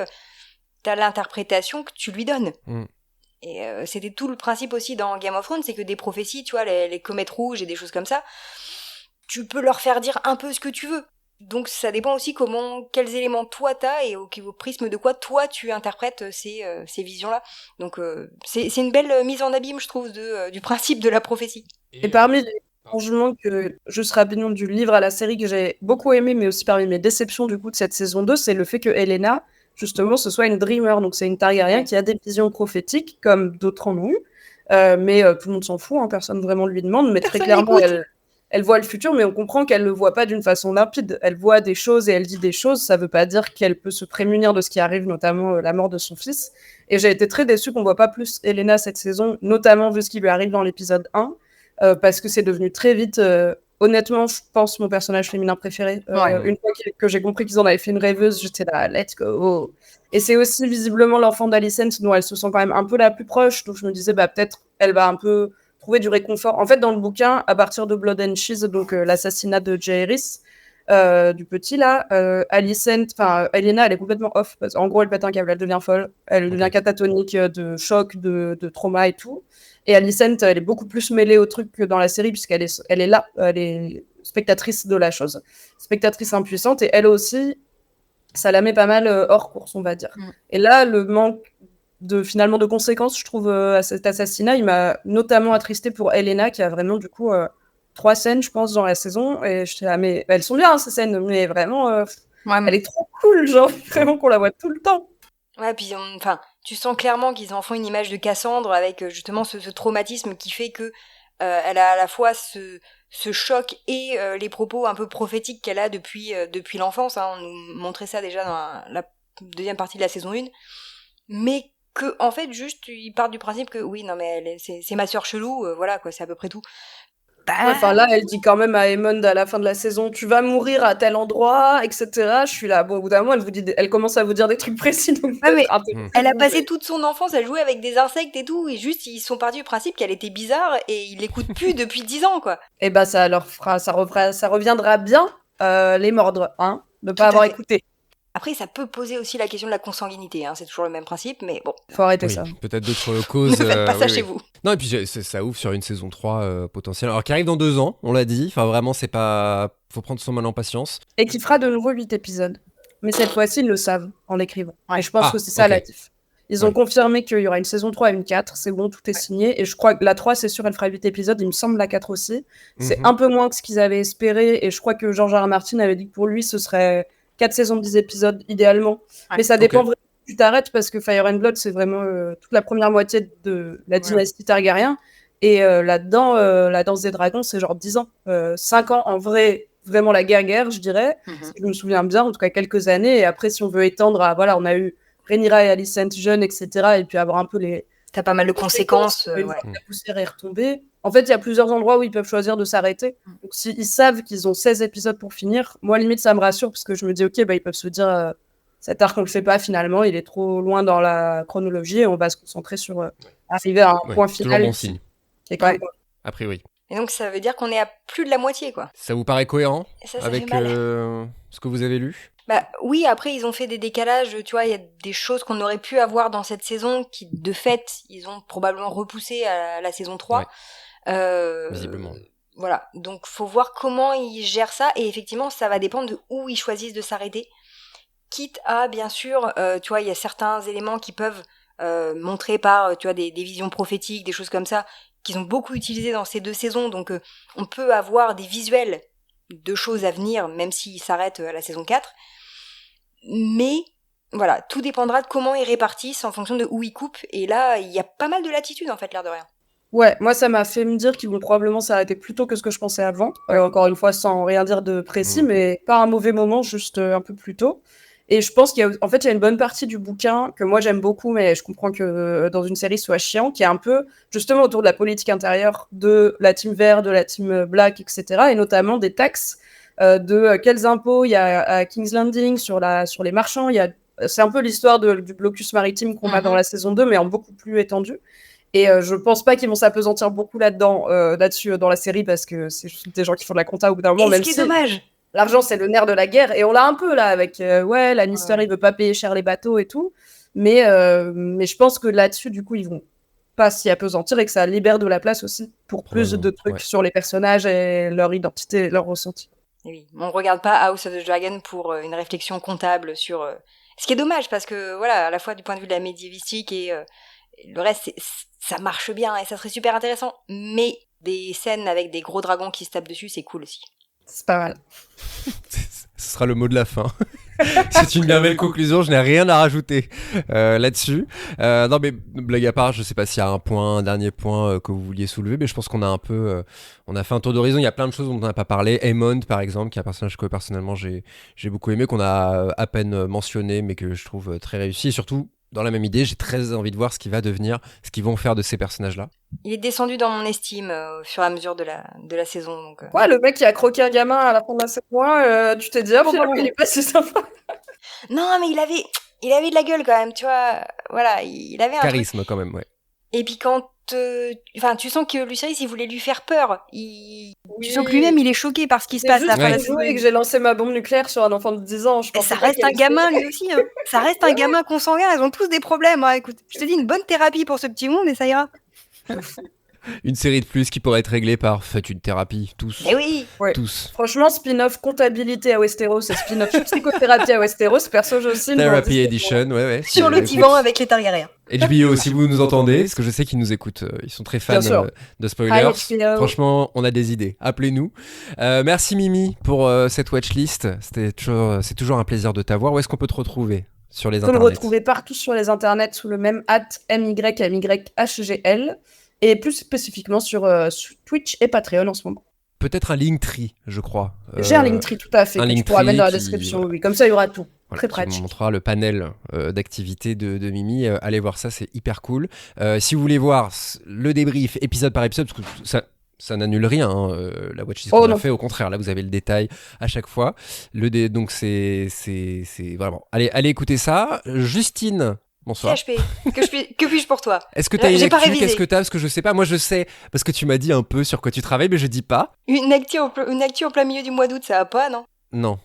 t'as l'interprétation que tu lui donnes. Et c'était tout le principe aussi dans Game of Thrones, c'est que des prophéties, tu vois, les comètes rouges et des choses comme ça, tu peux leur faire dire un peu ce que tu veux. Donc ça dépend aussi quels éléments toi t'as, et au prisme de quoi toi tu interprètes ces visions-là. Donc c'est une belle mise en abîme, je trouve, du principe de la prophétie. Et parmi les changements juste rapidement du livre à la série que j'ai beaucoup aimé, mais aussi parmi mes déceptions du coup de cette saison 2, c'est le fait que Helaena, justement, ce soit une dreamer. Donc c'est une Targaryen qui a des visions prophétiques, comme d'autres en ont eu, mais tout le monde s'en fout, personne vraiment lui demande, mais très clairement elle voit le futur, mais on comprend qu'elle le voit pas d'une façon limpide. Elle voit des choses et elle dit des choses, ça veut pas dire qu'elle peut se prémunir de ce qui arrive, notamment la mort de son fils. Et j'ai été très déçue qu'on voit pas plus Helaena cette saison, notamment vu ce qui lui arrive dans l'épisode 1, parce que c'est devenu très vite, honnêtement, je pense, mon personnage féminin préféré. Une fois que j'ai compris qu'ils en avaient fait une rêveuse, j'étais là, let's go. Et c'est aussi visiblement l'enfant d'Alicent, dont elle se sent quand même un peu la plus proche, donc je me disais, peut-être elle va un peu trouver du réconfort. En fait, dans le bouquin, à partir de Blood and Cheese, donc l'assassinat de Jaehaerys, du petit là, Helaena, elle est complètement off. En gros, elle pète un câble, elle devient folle, elle devient catatonique de choc, de trauma et tout. Et Alicent, elle est beaucoup plus mêlée au truc que dans la série, puisqu'elle elle est là, elle est spectatrice de la chose, spectatrice impuissante, et elle aussi, ça la met pas mal hors course, on va dire. Et là, le manque finalement de conséquences, je trouve, à cet assassinat, il m'a notamment attristé pour Helaena, qui a vraiment du coup 3 scènes, je pense, dans la saison, et j'étais là, mais elles sont bien ces scènes, mais vraiment elle est trop cool, genre vraiment qu'on la voit tout le temps. Ouais, puis tu sens clairement qu'ils en font une image de Cassandre, avec justement ce traumatisme qui fait que elle a à la fois ce choc et les propos un peu prophétiques qu'elle a depuis l'enfance, on nous montrait ça déjà dans la deuxième partie de la saison 1, mais que en fait juste ils partent du principe que oui non mais c'est ma sœur chelou, voilà quoi, c'est à peu près tout. Enfin là, elle dit quand même à Aemond à la fin de la saison, tu vas mourir à tel endroit, etc. Je suis là, bon, au bout d'un moment, elle commence à vous dire des trucs précis. Donc mais elle a passé toute son enfance à jouer avec des insectes et tout, et juste ils sont partis du principe qu'elle était bizarre et ils l'écoutent plus depuis 10 ans quoi. Et bah ça reviendra bien les mordre, hein, de pas avoir écouté. Après, ça peut poser aussi la question de la consanguinité, hein. C'est toujours le même principe, mais bon. Faut arrêter ça. Peut-être d'autres causes. Ne faites pas ça chez vous. Non, et puis ça ouvre sur une saison 3 potentielle. Alors, qui arrive dans 2 ans, on l'a dit. Enfin, vraiment, c'est pas. Faut prendre son mal en patience. Et qui fera de nouveau 8 épisodes. Mais cette fois-ci, ils le savent en l'écrivant. Et je pense que c'est ça la diff. Ils ont confirmé qu'il y aura une saison 3 et une 4. C'est bon, tout est signé. Et je crois que la 3, c'est sûr, elle fera 8 épisodes. Il me semble la 4 aussi. C'est un peu moins que ce qu'ils avaient espéré. Et je crois que George R. R. Martin avait dit que pour lui, ce serait 4 saisons de 10 épisodes, idéalement. Mais ça dépend vraiment où tu t'arrêtes, parce que Fire and Blood, c'est vraiment toute la première moitié de la dynastie Targaryen. Et là-dedans, la danse des dragons, c'est genre 10 ans. 5 ans, en vrai, vraiment la guerre, je dirais. Si je me souviens bien, en tout cas quelques années. Et après, si on veut étendre à... Voilà, on a eu Rhaenyra et Alicent jeunes, etc. Et puis avoir un peu les... T'as pas mal de conséquences. La poussière est retombée. En fait, il y a plusieurs endroits où ils peuvent choisir de s'arrêter. Donc, s'ils savent qu'ils ont 16 épisodes pour finir, moi, limite, ça me rassure, parce que je me dis, ok, bah, ils peuvent se dire, cet arc, on le fait pas finalement, il est trop loin dans la chronologie, et on va se concentrer sur arriver à un point final. Toujours bon signe. Qui est quand même... A priori. Et donc, ça veut dire qu'on est à plus de la moitié, quoi. Ça vous paraît cohérent ça avec ce que vous avez lu ? Bah oui, après ils ont fait des décalages, tu vois, il y a des choses qu'on aurait pu avoir dans cette saison qui, de fait, ils ont probablement repoussé à la saison 3. Visiblement. Voilà, donc faut voir comment ils gèrent ça, et effectivement, ça va dépendre de où ils choisissent de s'arrêter. Quitte à, bien sûr, tu vois, il y a certains éléments qui peuvent montrer par, tu vois, des visions prophétiques, des choses comme ça, qu'ils ont beaucoup utilisées dans ces 2 saisons, donc on peut avoir des visuels de choses à venir, même s'ils s'arrêtent à la saison 4. Mais voilà, tout dépendra de comment ils répartissent en fonction de où ils coupent. Et là, il y a pas mal de latitude, en fait, l'air de rien. Ouais, moi, ça m'a fait me dire qu'ils vont probablement s'arrêter plus tôt que ce que je pensais avant. Encore une fois, sans rien dire de précis, mais pas un mauvais moment, juste un peu plus tôt. Et je pense qu'il y a une bonne partie du bouquin que moi, j'aime beaucoup, mais je comprends que dans une série, ce soit chiant, qui est un peu, justement, autour de la politique intérieure de la team vert, de la team black, etc. Et notamment des taxes, de quels impôts il y a à King's Landing sur les marchands. C'est un peu l'histoire du blocus maritime qu'on a dans la saison 2, mais en beaucoup plus étendu. Et je pense pas qu'ils vont s'apesantir beaucoup là-dessus dans la série, parce que c'est juste des gens qui font de la compta au bout d'un moment. Et ce qui est dommage. L'argent, c'est le nerf de la guerre, et on l'a un peu là avec Lannister, il veut pas payer cher les bateaux et tout. Mais je pense que là-dessus, du coup, ils vont pas s'y apesantir, et que ça libère de la place aussi pour plus de trucs sur les personnages et leur identité, leur ressenti. Et oui, on regarde pas House of the Dragon pour une réflexion comptable sur... Ce qui est dommage, parce que, voilà, à la fois du point de vue de la médiévistique et le reste, ça marche bien et ça serait super intéressant. Mais des scènes avec des gros dragons qui se tapent dessus, c'est cool aussi. C'est pas mal. Ce sera le mot de la fin. C'est une bien belle conclusion, je n'ai rien à rajouter là-dessus. Non mais blague à part, je sais pas s'il y a un dernier point que vous vouliez soulever, mais je pense qu'on a un peu, on a fait un tour d'horizon. Il y a plein de choses dont on n'a pas parlé. Aemond par exemple, qui est un personnage que personnellement j'ai beaucoup aimé, qu'on a à peine mentionné, mais que je trouve très réussi. Et surtout, dans la même idée, j'ai très envie de voir ce qui va devenir, ce qu'ils vont faire de ces personnages-là. Il est descendu dans mon estime au fur et à mesure de la saison. Donc, Ouais, le mec qui a croqué un gamin à la fin de la saison 1, tu t'es dit, finalement, il est pas si sympa. Non, mais il avait de la gueule quand même, tu vois. Voilà, il avait un charisme truc. Quand même, ouais. Et puis quand... tu sens que Lucerys, il voulait lui faire peur. Tu sens que lui-même, il est choqué par ce qui se passe. C'est juste et que j'ai lancé ma bombe nucléaire sur un enfant de 10 ans. Je pense ça reste un gamin, lui aussi. Hein. Ça reste un gamin consanguin. Ils ont tous des problèmes. Hein. Écoute, je te dis, une bonne thérapie pour ce petit monde et ça ira. Une série de plus qui pourrait être réglée par faites une thérapie, tous. Eh oui. Tous. Franchement, spin-off comptabilité à Westeros et spin-off psychothérapie à Westeros, perso, je signe. Therapy Edition, ouais. Sur le divan avec les Targaryens. HBO, si vous nous entendez, parce que je sais qu'ils nous écoutent, ils sont très fans de spoilers. Franchement, on a des idées. Appelez-nous. Merci Mimi pour cette watchlist. C'est toujours un plaisir de t'avoir. Où est-ce qu'on peut te retrouver sur les internets ? On peut me retrouver partout sur les internets sous le même @MYMYHGL. Et plus spécifiquement sur Twitch et Patreon en ce moment. Peut-être un Linktree, je crois. J'ai un Linktree, tout à fait, que je pourrais mettre dans la description, oui. Comme ça, il y aura tout. Très qui pratique. vous montrera le panel d'activités de Mimi. Allez voir ça, c'est hyper cool. Si vous voulez voir le débrief épisode par épisode, parce que ça n'annule rien, la watchlist qu'on a fait. Au contraire, là, vous avez le détail à chaque fois. Donc, c'est vraiment... Allez écouter ça. Justine, bonsoir. PHP, que puis-je pour toi? Est-ce que tu as une J'ai pas actu? révisé. Qu'est-ce que tu as? Parce que je sais pas. Moi, je sais, parce que tu m'as dit un peu sur quoi tu travailles, mais je dis pas. Une actu en plein milieu du mois d'août, ça va pas, non? Non.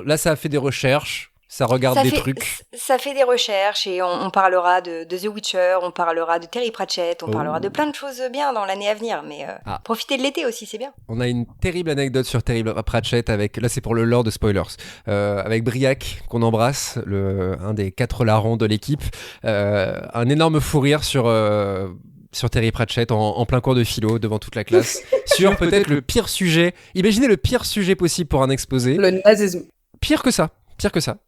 Là, ça a fait des recherches. Ça regarde des trucs. Ça fait des recherches et on parlera de The Witcher, on parlera de Terry Pratchett, on parlera de plein de choses bien dans l'année à venir. Mais profitez de l'été aussi, c'est bien. On a une terrible anecdote sur Terry Pratchett là c'est pour le lore de spoilers, avec Briac qu'on embrasse, un des 4 larrons de l'équipe, un énorme fou rire sur Terry Pratchett en plein cours de philo devant toute la classe sur peut-être le pire sujet. Imaginez le pire sujet possible pour un exposé. Le nazisme. Pire que ça.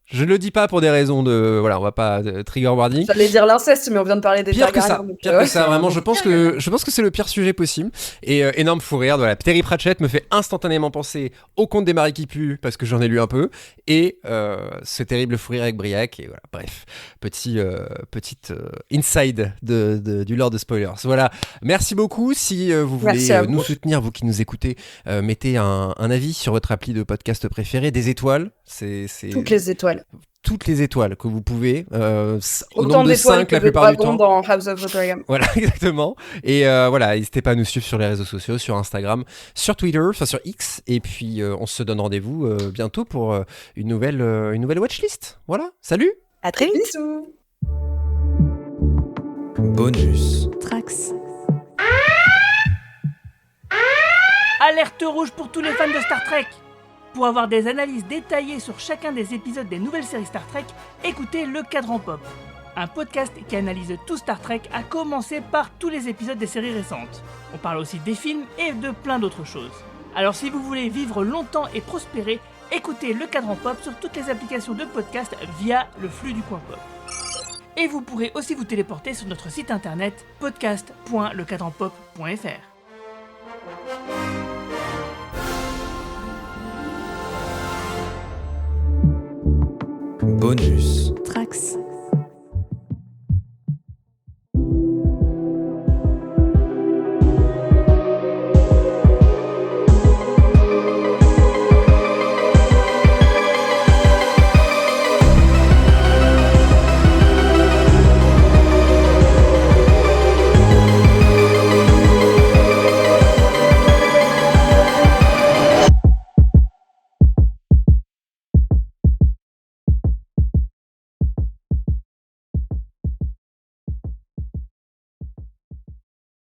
Je ne le dis pas pour des raisons de... Voilà, on va pas... trigger warning. J'allais dire l'inceste, mais on vient de parler des Pire que ça, Targaryens, pire que ça, vraiment, je pense que c'est le pire sujet possible. Et énorme fou rire, voilà. Terry Pratchett me fait instantanément penser au conte des maris qui puent, parce que j'en ai lu un peu, et ce terrible fou rire avec Briac, et voilà, bref, petite inside du lore de spoilers. Voilà, merci beaucoup. Si vous voulez nous soutenir, vous qui nous écoutez, mettez un avis sur votre appli de podcast préféré, des étoiles, c'est... Toutes les étoiles que vous pouvez, au nombre de 5 la plupart du temps. Dans House of the Dragon. Voilà, exactement. Et voilà, n'hésitez pas à nous suivre sur les réseaux sociaux, sur Instagram, sur Twitter, enfin sur X. Et puis on se donne rendez-vous bientôt pour une nouvelle watchlist. Voilà, salut. À très vite. Bisous. Bonus. Trax. Alerte rouge pour tous les fans de Star Trek! Pour avoir des analyses détaillées sur chacun des épisodes des nouvelles séries Star Trek, écoutez Le Cadran Pop, un podcast qui analyse tout Star Trek, à commencer par tous les épisodes des séries récentes. On parle aussi des films et de plein d'autres choses. Alors si vous voulez vivre longtemps et prospérer, écoutez Le Cadran Pop sur toutes les applications de podcast via le flux du coin pop. Et vous pourrez aussi vous téléporter sur notre site internet podcast.lecadranpop.fr. Bonus.